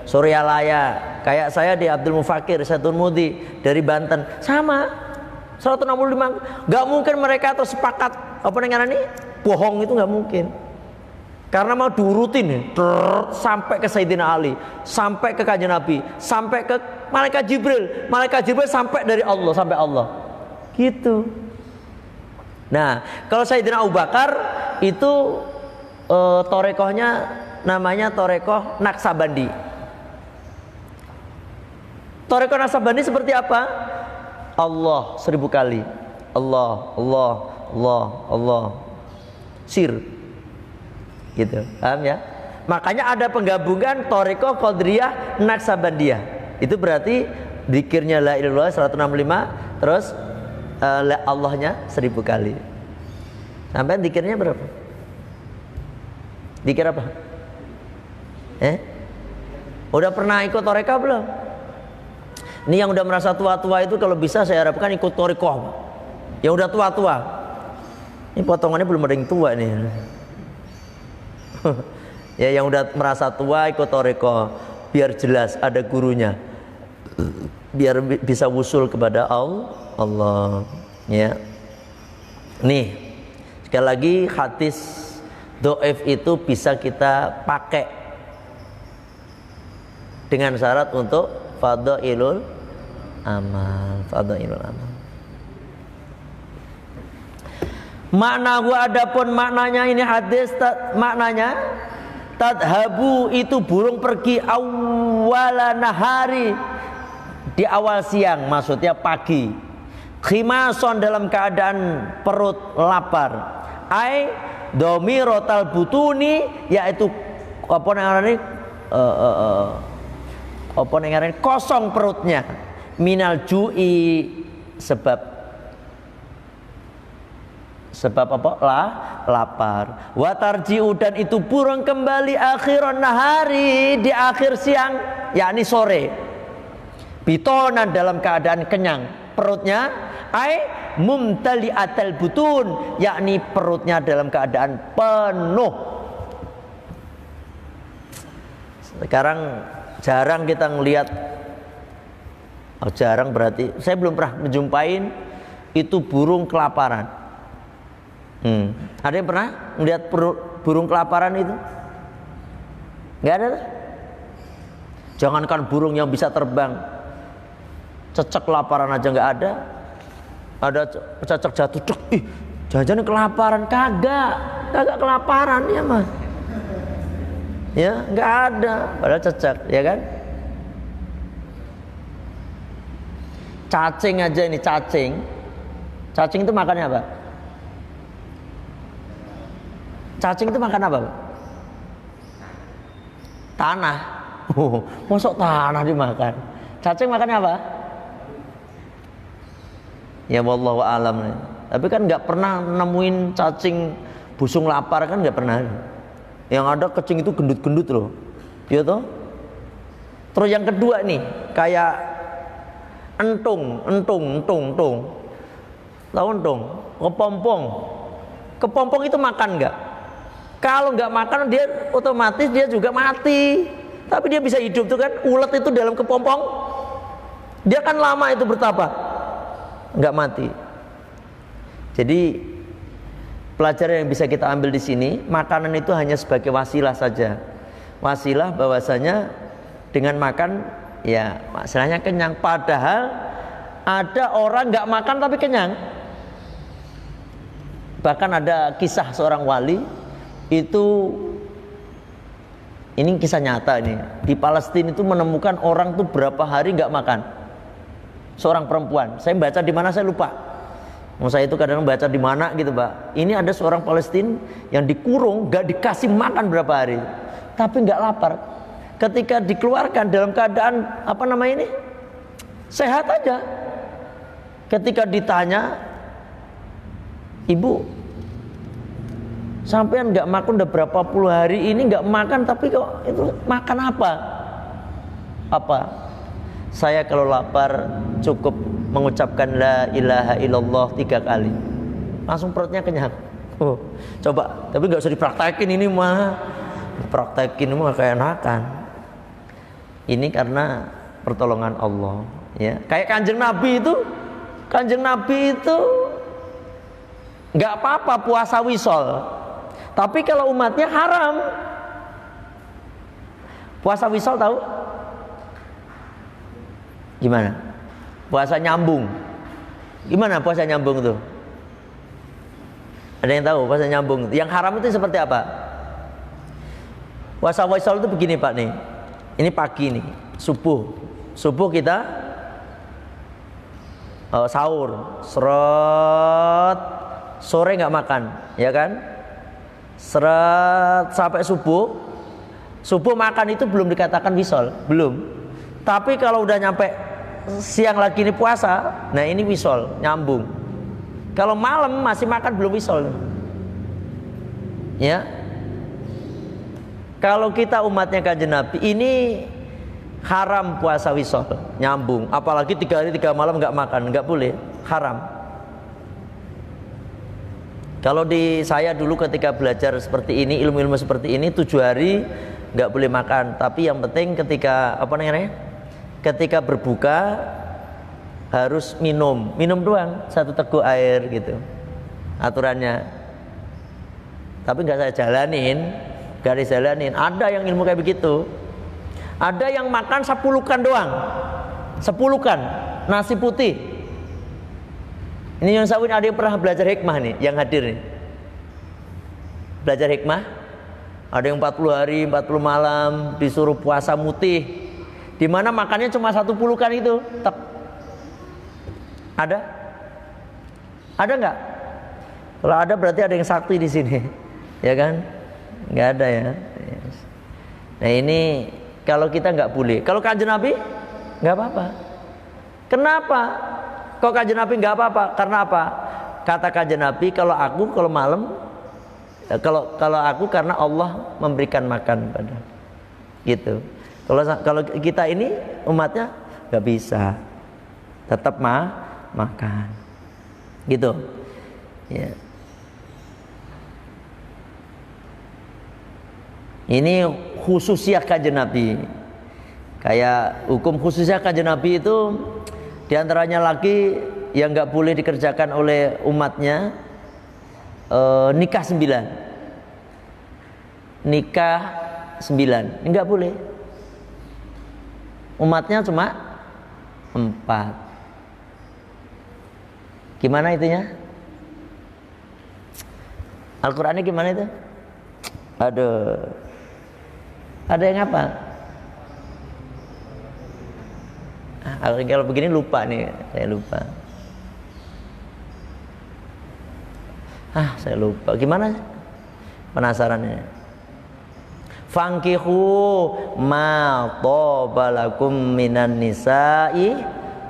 Suryalaya. Kayak saya di Abdul Mufakir Satun Mudi dari Banten, sama 165. Gak mungkin mereka terus sepakat ini bohong, itu gak mungkin. Karena mau diurutin sampai ke Sayyidina Ali, sampai ke Kanjeng Nabi, sampai ke Malaikat Jibril sampai dari Allah sampai Allah. Gitu. Nah, kalau Sayyidina Abu Bakar itu Thariqahnya namanya Thariqah Naqsabandi. Thariqah Naqsabandi seperti apa? Allah 1000 kali. Allah. Sir. Gitu. Paham ya? Makanya ada penggabungan Thariqah Qadiriyah Naqsabandiyah. Itu berarti zikirnya la ilaha illallah 165, terus Allahnya 1000 kali. Sampai zikirnya berapa? Zikir apa? Udah pernah ikut Thariqah belum? Ini yang udah merasa tua-tua itu kalau bisa saya harapkan ikut Thariqah. Yang udah tua-tua. Ini potongannya belum ada yang tua nih. Ya, yang udah merasa tua ikut Thariqah, biar jelas ada gurunya. Biar bisa wusul kepada Allah. Ya. Nih, sekali lagi hadis dhaif itu bisa kita pakai dengan syarat untuk fadhailul amal. Adapun maknanya ini hadis maknanya tadhabu itu burung pergi awwala nahari, di awal siang, maksudnya pagi. Khimason dalam keadaan perut lapar. Ai domiratal butuni, yaitu kosong perutnya, minal ju'i, sebab Sebab apa? Lapar. Wa tarji'u, dan itu pulang kembali akhiran nahari, di akhir siang, yakni sore. Bitonan, dalam keadaan kenyang perutnya, ai mumtali'atal butun, yakni perutnya dalam keadaan penuh. Sekarang jarang kita ngelihat, jarang berarti saya belum pernah menjumpain itu burung kelaparan. Ada yang pernah melihat burung kelaparan itu? Nggak ada. Jangankan burung yang bisa terbang, cecek kelaparan aja nggak ada. Ada cecek jatuh, jangan-jangan kelaparan. Kagak kelaparan ya mas. Ya nggak ada, padahal cecek, ya kan? Cacing aja ini, cacing itu makannya apa? Cacing itu makan apa? Tanah. Masuk tanah dimakan. Cacing makannya apa? Ya wallahu alam. Tapi kan nggak pernah nemuin cacing busung lapar, kan nggak pernah. Yang ada kecing itu gendut-gendut loh, ya toh. Terus yang kedua nih, kayak entung. Tahu entung? Kepompong itu makan nggak? Kalau nggak makan dia otomatis dia juga mati. Tapi dia bisa hidup tuh kan. Ulet itu dalam kepompong, dia kan lama itu bertapa, nggak mati. Jadi pelajaran yang bisa kita ambil di sini, makanan itu hanya sebagai wasilah saja. Wasilah bahwasanya dengan makan ya masalahnya kenyang. Padahal ada orang nggak makan tapi kenyang. Bahkan ada kisah seorang wali. Itu ini kisah nyata ini, di Palestina itu menemukan orang tuh berapa hari nggak makan, seorang perempuan. Saya baca di mana saya lupa. Saya itu kadang baca di mana gitu pak. Ini ada seorang Palestina yang dikurung, nggak dikasih makan berapa hari, tapi nggak lapar. Ketika dikeluarkan dalam keadaan apa namanya ini, sehat aja. Ketika ditanya, ibu, sampean nggak makan udah berapa puluh hari ini nggak makan, tapi kok itu makan apa? Saya kalau lapar cukup mengucapkan la ilaha illallah 3 kali, langsung perutnya kenyang. Coba, tapi nggak usah dipraktekin ini mah, kayak enakan. Ini karena pertolongan Allah, ya. Kayak kanjeng Nabi itu nggak apa-apa puasa wisol. Tapi kalau umatnya haram. Puasa wisol tahu? Gimana? Puasa nyambung. Gimana puasa nyambung tuh? Ada yang tahu puasa nyambung? Yang haram itu seperti apa? Puasa wisol itu begini Pak nih. Ini pagi nih, subuh kita sahur, seret, sore nggak makan, ya kan? Seret sampai subuh makan itu belum dikatakan wisol, belum. Tapi kalau udah nyampe siang lagi ini puasa, nah ini wisol, nyambung. Kalau malam masih makan belum wisol, ya. Kalau kita umatnya kanjeng Nabi ini haram puasa wisol, nyambung. Apalagi 3 hari 3 malam nggak makan, nggak boleh, haram. Kalau di saya dulu ketika belajar seperti ini, ilmu-ilmu seperti ini, 7 hari nggak boleh makan. Tapi yang penting ketika ketika berbuka harus minum doang 1 teguk air gitu aturannya. Tapi nggak saya jalanin, Ada yang ilmu kayak begitu. Ada yang makan 10-kan doang, 10-kan nasi putih. Ini yang sawin, ada yang pernah belajar hikmah nih, yang hadir nih. Belajar hikmah. Ada yang 40 hari, 40 malam disuruh puasa mutih. Di mana makannya cuma 1 pulukan itu. Tek. Ada? Ada nggak? Kalau ada berarti ada yang sakti di sini, ya kan? Nggak ada ya. Nah ini kalau kita nggak boleh. Kalau kanjeng Nabi nggak apa-apa. Kenapa? Kok kanjeng Nabi nggak apa-apa? Karena apa? kata kanjeng Nabi, kalau malam, kalau aku karena Allah memberikan makan pada, gitu. Kalau kita ini umatnya nggak bisa, tetap makan, gitu. Ya. Ini khususnya kanjeng Nabi. Kayak hukum khususnya kanjeng Nabi itu diantaranya lagi yang nggak boleh dikerjakan oleh umatnya, nikah 9. Nikah 9 nggak boleh. Umatnya cuma 4. Gimana itunya? Al-Qur'annya gimana itu? Aduh. Ada yang apa? Kalau begini lupa nih, saya lupa. Saya lupa. Gimana? Penasarannya. Fankihu ma tobalakum minan nisa'i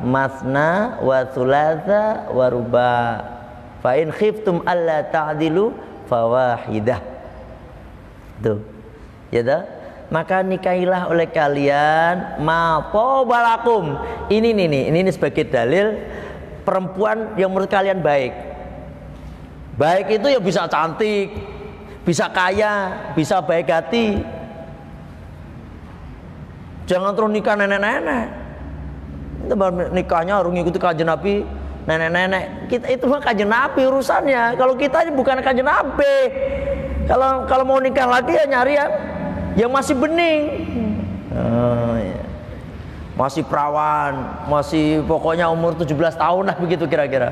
masna wa thulatha wa ruba. Fa in khiftum alla ta'dilu fawahidah. Tuh. Ya dah. Maka nikahilah oleh kalian ma tobalakum. Ini sebagai dalil perempuan yang menurut kalian baik. Baik itu ya bisa cantik, bisa kaya, bisa baik hati. Jangan terus nikah nenek-nenek. Itu nikahnya harus ngikuti kanjeng Nabi, nenek-nenek. Kita itu mah kanjeng Nabi urusannya. Kalau kita ini bukan kanjeng Nabi. Kalau mau nikah lagi ya nyari yang masih bening, masih perawan, masih pokoknya umur 17 tahun lah begitu kira-kira.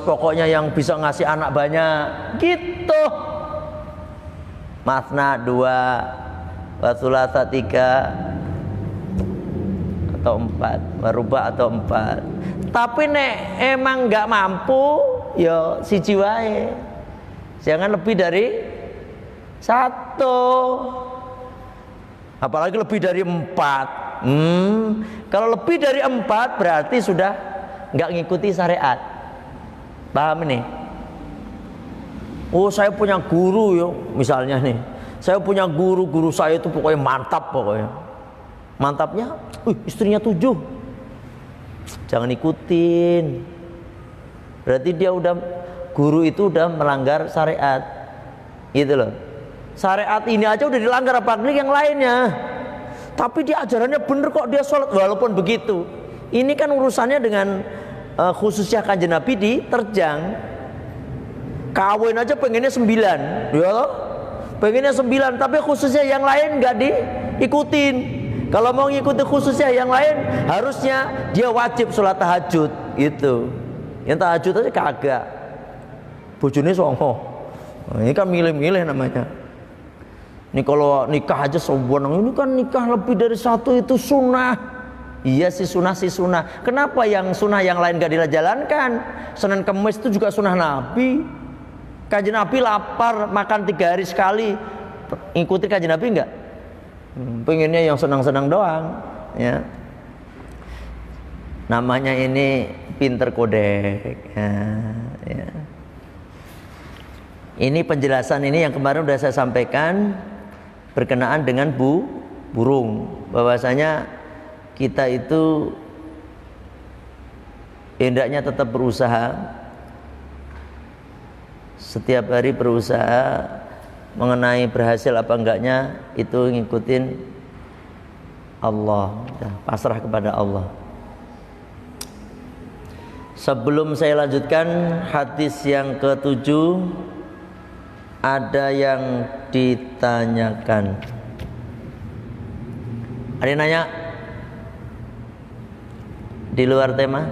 Pokoknya yang bisa ngasih anak banyak, gitu. Masna 2, wa thulatha 3 atau 4, waruba atau 4. Tapi nek emang nggak mampu, ya siji wae. Jangan lebih dari 1, apalagi lebih dari 4. Kalau lebih dari 4 berarti sudah nggak ngikuti syariat. Paham ini? Saya punya guru ya, misalnya nih. Saya punya guru saya itu pokoknya mantap pokoknya. Mantapnya, istrinya 7. Jangan ikutin. Berarti guru itu udah melanggar syariat. Gitu loh. Syariat ini aja udah dilanggar, apalagi yang lainnya. Tapi dia ajarannya bener kok, dia sholat walaupun begitu. Ini kan urusannya dengan khususnya kanjeng Nabi diterjang. Kawin aja pengennya 9, ya loh? Pengennya 9, tapi khususnya yang lain nggak diikutin. Kalau mau ngikutin khususnya yang lain, harusnya dia wajib sholat tahajud, gitu. Yang tahajud aja kagak. Bojone songo. Ini kan milih-milih namanya. Ini kalau nikah aja sombong, ini kan nikah lebih dari 1 itu sunnah. Iya sih sunnah. Kenapa yang sunnah yang lain gak dijalankan? Senin Kemis itu juga sunnah Nabi. Kanjeng Nabi lapar makan 3 hari sekali. Ikuti kanjeng Nabi enggak? Pengennya yang senang-senang doang, ya. Namanya ini pinter kodek. Ya. Ini penjelasan ini yang kemarin sudah saya sampaikan berkenaan dengan burung, bahwasanya kita itu hendaknya tetap berusaha, setiap hari berusaha mengenai berhasil apa enggaknya itu ngikutin Allah, pasrah kepada Allah. Sebelum saya lanjutkan hadis yang ke-7, ada yang ditanyakan. Ada yang nanya di luar tema?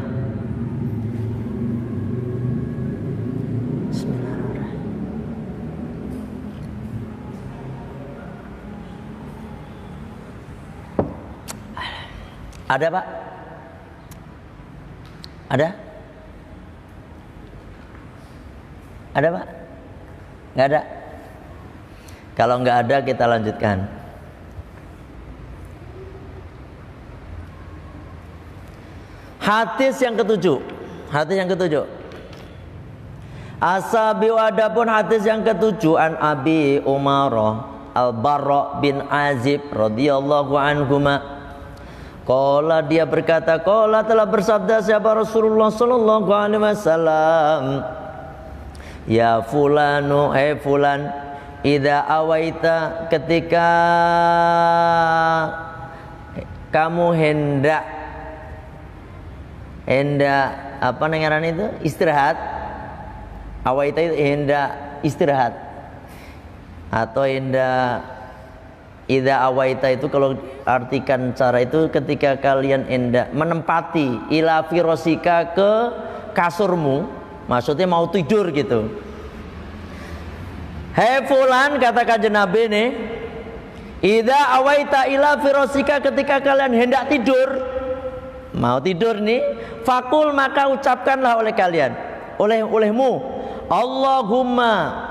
Bismillahirrahmanirrahim. Ada Pak? Ada? Ada Pak? Nggak ada? Kalau nggak ada kita lanjutkan. Hadis yang ke-7. Asabi adapun hadis yang ketujuh an Abi Umarah Al-Barra bin Azib radhiyallahu anhuma. Qala dia berkata, qala telah bersabda siapa Rasulullah sallallahu alaihi wasallam, ya fulanu fulan, idza awaita ketika kamu hendak apa ngaran itu istirahat. Awaita itu hendak istirahat atau hendak idza awaita itu kalau artikan cara itu ketika kalian hendak menempati ila firasika ke kasurmu, maksudnya mau tidur gitu. Hei fulan, kata kanjeng Nabi nih, idza awaita ila firasika ketika kalian hendak tidur, mau tidur nih, fakul maka ucapkanlah oleh kalian, olehmu, Allahumma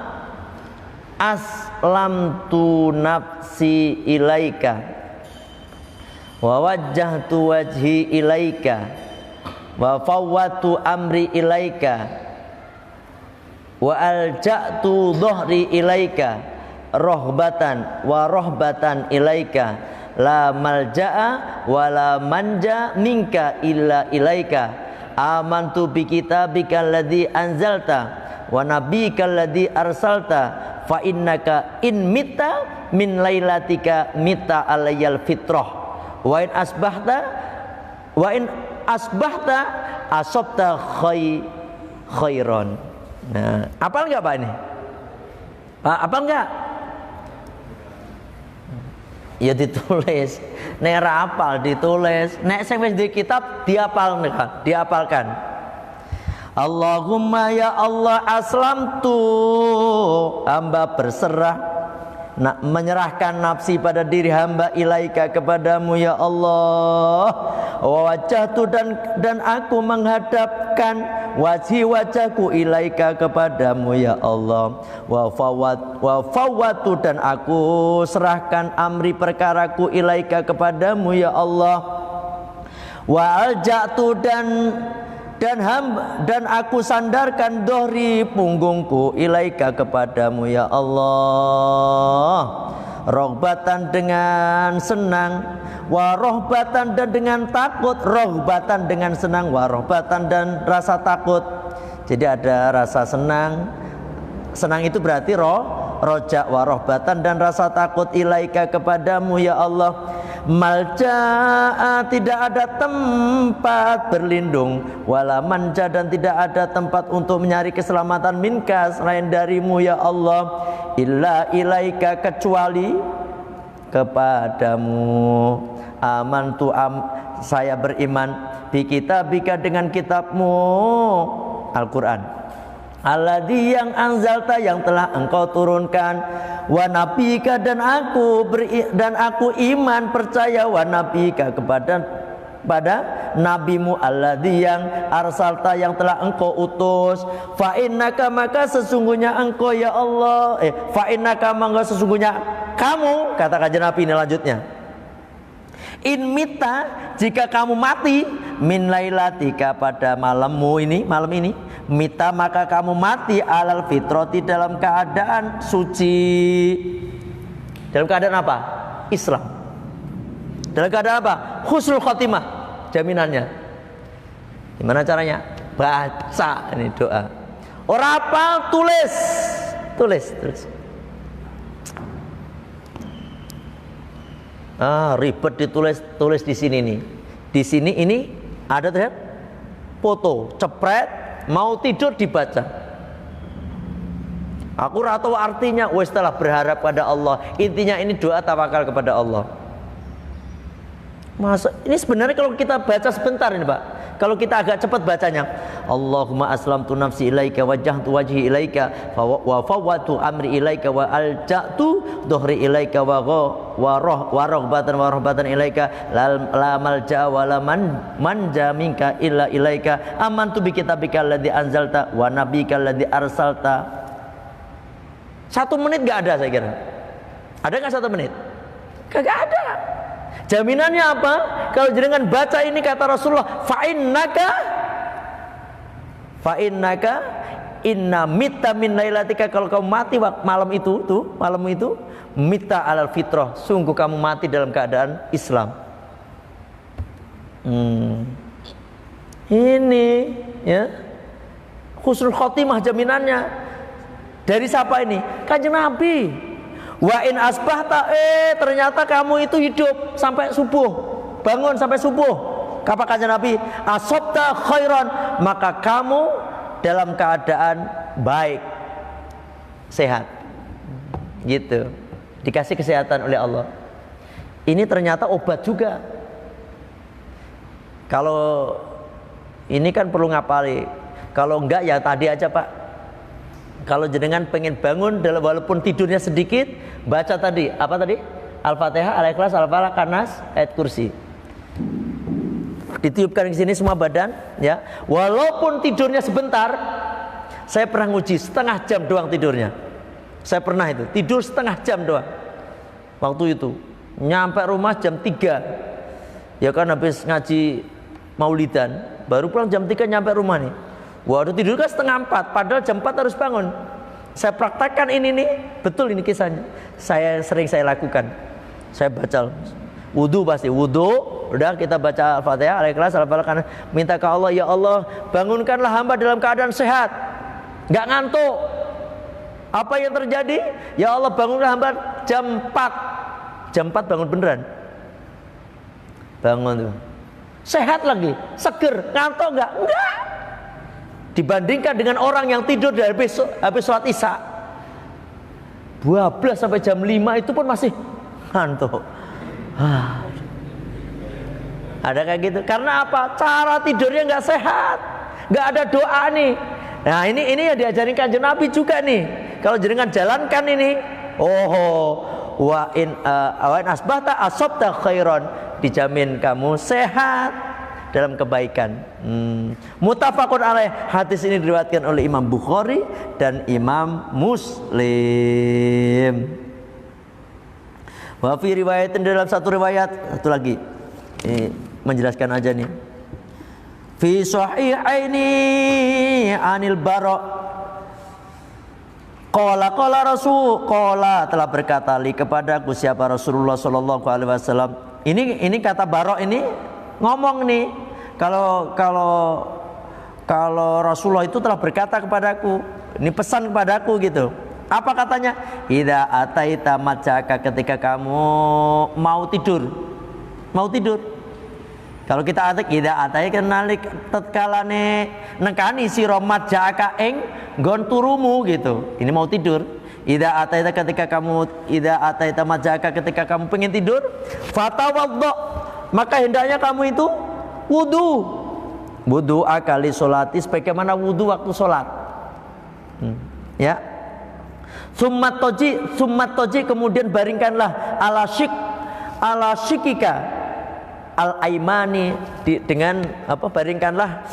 aslamtu nafsi ilaika wa wajjahtu wajhi ilaika wa fawwatu amri ilaika wa alja'tu dhuhri ilaika rohbatan wa rohbatan ilaika la malja'a wa la manja minka illa ilaika amantu bi kitabika alladzi anzalta wa nabiyyika alladzi arsalta fa innaka in mita min lailatika mita alayyal fitrah wa in asbahta asabta khairon. Nah, apal enggak Pak ini? Apal enggak? Ya ditulis. Nek ora apal ditulis. Nek sing wis di kitab diapalkan. Allahumma ya Allah aslamtu, hamba berserah menyerahkan nafsi pada diri hamba ilaika kepadamu ya Allah. Wajahtu dan aku menghadapkan wajahku ilaika kepadamu ya Allah. Wa fawwatu dan aku serahkan amri perkaraku ilaika kepadamu ya Allah. Wa alja'tu dan aku sandarkan dohri punggungku ilaika kepadamu ya Allah. Rohbatan dengan senang, warohbatan dan dengan takut. Rohbatan dengan senang, warohbatan dan rasa takut. Jadi ada rasa senang. Senang itu berarti rojak, warohbatan dan rasa takut ilaika kepadamu ya Allah. Malja'a tidak ada tempat berlindung, wala manja dan tidak ada tempat untuk mencari keselamatan minka selain darimu ya Allah, illa ilaika kecuali kepadamu. Amantu saya beriman bi kitabika dengan kitabmu Al-Quran, alladzi yang anzalta yang telah engkau turunkan, wa nabika dan aku iman percaya wa nabika pada nabimu alladzi yang arsalta yang telah engkau utus. Fa innaka maka sesungguhnya engkau ya Allah fa innaka maka sesungguhnya kamu, kata kanjeng Nabi ini lanjutnya, in mita jika kamu mati min lailatika pada malam ini mita maka kamu mati alal fitrati dalam keadaan suci. Dalam keadaan apa? Islam. Dalam keadaan apa? Husnul khotimah jaminannya. Gimana caranya? Baca ini doa. Ora apa? Tulis. Ribet tulis di sini nih. Di sini ini ada terlihat foto, cepret, mau tidur dibaca. Aku ora tahu artinya, wis telah berharap pada Allah. Intinya ini doa tawakal kepada Allah. Masa ini sebenarnya kalau kita baca sebentar ini Pak, kalau kita agak cepat bacanya, Allahumma aslamtu nafsi ilaika wajjahtu wajhi ilaika wa fawwatu amri ilaika wa alja'tu dhuhri ilaika wa rohbatan ilaika la malja wa la manja minka illa ilaika amantu bi kitabika alladzi anzalta wa nabiyyika alladzi arsalta. 1 menit gak ada saya kira. Ada gak 1 menit? Kagak ada. Jaminannya apa? Kalau jenengan baca ini kata Rasulullah, fa innaka inna mita min lailatika, kalau kamu mati malam itu mita alal fitrah, sungguh kamu mati dalam keadaan Islam. Ini ya husnul khotimah jaminannya. Dari siapa ini? Kanjeng Nabi. Wa in asbahta, ternyata kamu itu hidup sampai subuh, bangun sampai subuh. Kata kanjeng Nabi, asabta khairan, maka kamu dalam keadaan baik, sehat. Gitu. Dikasih kesehatan oleh Allah. Ini ternyata obat juga. Kalau ini kan perlu ngapali. Kalau enggak ya tadi aja Pak. Kalau jenengan pengen bangun walaupun tidurnya sedikit, baca tadi apa tadi? Al-Fatihah, Al-Ikhlas, Al-Falaq, An-Nas, ayat kursi. Ditiupkan ke sini semua badan, ya. Walaupun tidurnya sebentar, saya pernah nguji setengah jam doang tidurnya. Saya pernah itu tidur setengah jam doang. Waktu itu nyampe rumah jam 3. Ya kan habis ngaji Maulidan, baru pulang jam 3 nyampe rumah nih. Waduh, tidur kan setengah 4, padahal jam 4 harus bangun. Saya praktekkan ini nih, betul ini kisahnya. Saya lakukan. Saya baca wudu, pasti wudu, udah kita baca Al-Fatihah, Al-Ikhlas, Al-Falaq, minta ke Allah, ya Allah, bangunkanlah hamba dalam keadaan sehat, nggak ngantuk. Apa yang terjadi? Ya Allah, bangunlah hamba jam 4. Jam 4 bangun beneran. Bangun tuh. Sehat lagi, seger, ngantuk enggak? Enggak. Dibandingkan dengan orang yang tidur dari habis sholat Isya 12 sampai jam 5 itu pun masih ngantuk. Ada kayak gitu. Karena apa? Cara tidurnya nggak sehat, nggak ada doa nih. Nah ini yang diajarin kanjeng Nabi juga nih. Kalau jenengan jalankan ini, wa in asbahta asabta khairan, dijamin kamu sehat dalam kebaikan. Muttafaqun alaih. Hadis ini diriwayatkan oleh Imam Bukhari dan Imam Muslim. Wa fi riwayatin, dalam satu riwayat, satu lagi. Ini menjelaskan aja nih. Fi sahihaini anil Bara' qala telah berkata li kepadaku siapa Rasulullah sallallahu alaihi wasallam. Ini kata Bara' ini ngomong nih, kalau Rasulullah itu telah berkata kepadaku, ini pesan kepadaku gitu. Apa katanya? Idza ataita majaka, ketika kamu mau tidur. Kalau kita atik idza atai kenalik tetkalane nekani sira majaka ing nggon turumu gitu. Ini mau tidur. Idza ataita, ketika kamu pengen tidur, fatawaddo, maka hendaknya kamu itu wudu akali sholati, sebagaimana wudu waktu sholat. Ya. Summat toji, kemudian baringkanlah ala shikika al aimani, dengan apa? Baringkanlah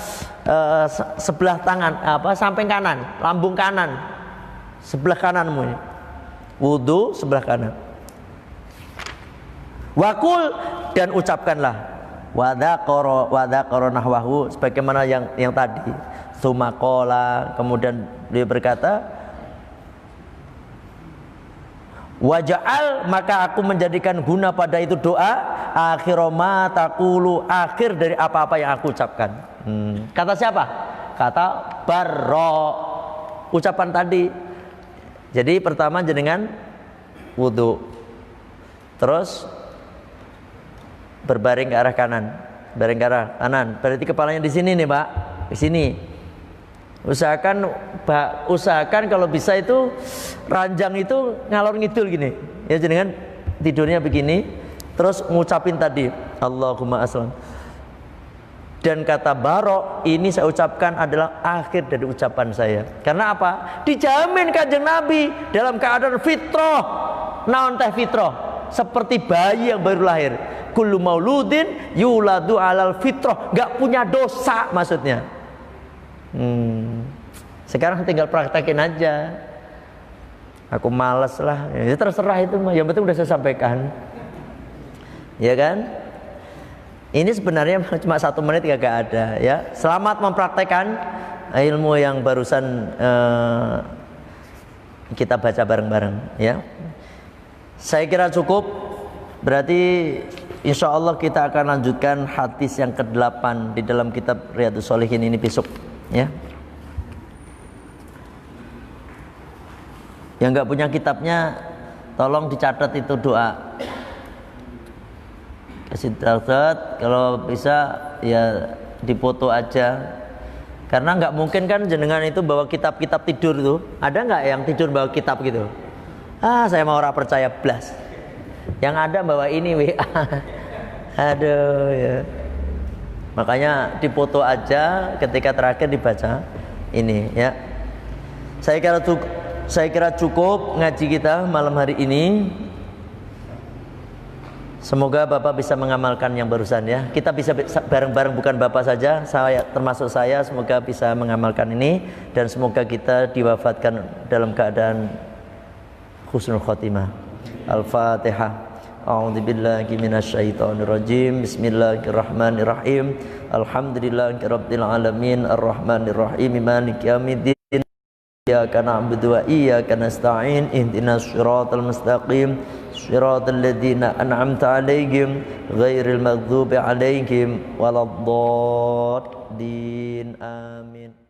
sebelah tangan, samping kanan, lambung kanan, sebelah kananmu. Wudu sebelah kanan. Wakul, dan ucapkanlah wadaqara nahwahu, sebagaimana yang tadi. Tsumaqala, kemudian dia berkata, waja'al, maka aku menjadikan guna pada itu doa akhiroma taqulu, akhir dari apa-apa yang aku ucapkan. Kata siapa? Kata Bara', ucapan tadi. Jadi pertama jenengan wudu, terus berbaring ke arah kanan, berarti kepalanya di sini nih Pak, di sini. Usahakan kalau bisa itu ranjang itu ngalor ngidul gini. Ya jenengan tidurnya begini, terus ngucapin tadi Allahumma aslam. Dan kata Bara', ini saya ucapkan adalah akhir dari ucapan saya. Karena apa? Dijamin kanjeng Nabi dalam keadaan fitrah. Naon teh fitrah? Seperti bayi yang baru lahir. Kullu mauludin yuladu alal fitrah, gak punya dosa maksudnya. Sekarang tinggal praktekin aja. Aku males lah, ya terserah itu mah. Yang penting udah saya sampaikan, ya kan? Ini sebenarnya cuma 1 menit gak ada, ya. Selamat mempraktekkan ilmu yang barusan kita baca bareng-bareng ya. Saya kira cukup. Berarti insya Allah kita akan lanjutkan hadis yang ke-8 di dalam kitab Riyadhus Shalihin ini besok ya. Yang nggak punya kitabnya tolong dicatat itu doa. Kasih catat, kalau bisa ya dipoto aja. Karena nggak mungkin kan jenengan itu bawa kitab-kitab tidur tuh. Ada nggak yang tidur bawa kitab gitu? Saya mau orang percaya blas. Yang ada bawa ini WA. Aduh ya. Makanya dipoto aja ketika terakhir dibaca ini ya. Saya kira cukup ngaji kita malam hari ini. Semoga Bapak bisa mengamalkan yang barusan ya. Kita bisa bareng-bareng, bukan Bapak saja, saya termasuk saya, semoga bisa mengamalkan ini dan semoga kita diwafatkan dalam keadaan husnul khotimah. Al-Fatihah. A'udzubillahi minasyaitonirrajim. Bismillahirrahmanirrahim. Alhamdulillahirabbil alamin arrahmanirrahim maliki yaumiddin. Iyyaka na'budu wa iyyaka nasta'in ihdinas siratal mustaqim siratal ladzina an'amta 'alaihim ghairil maghdubi 'alaihim waladdallin amin.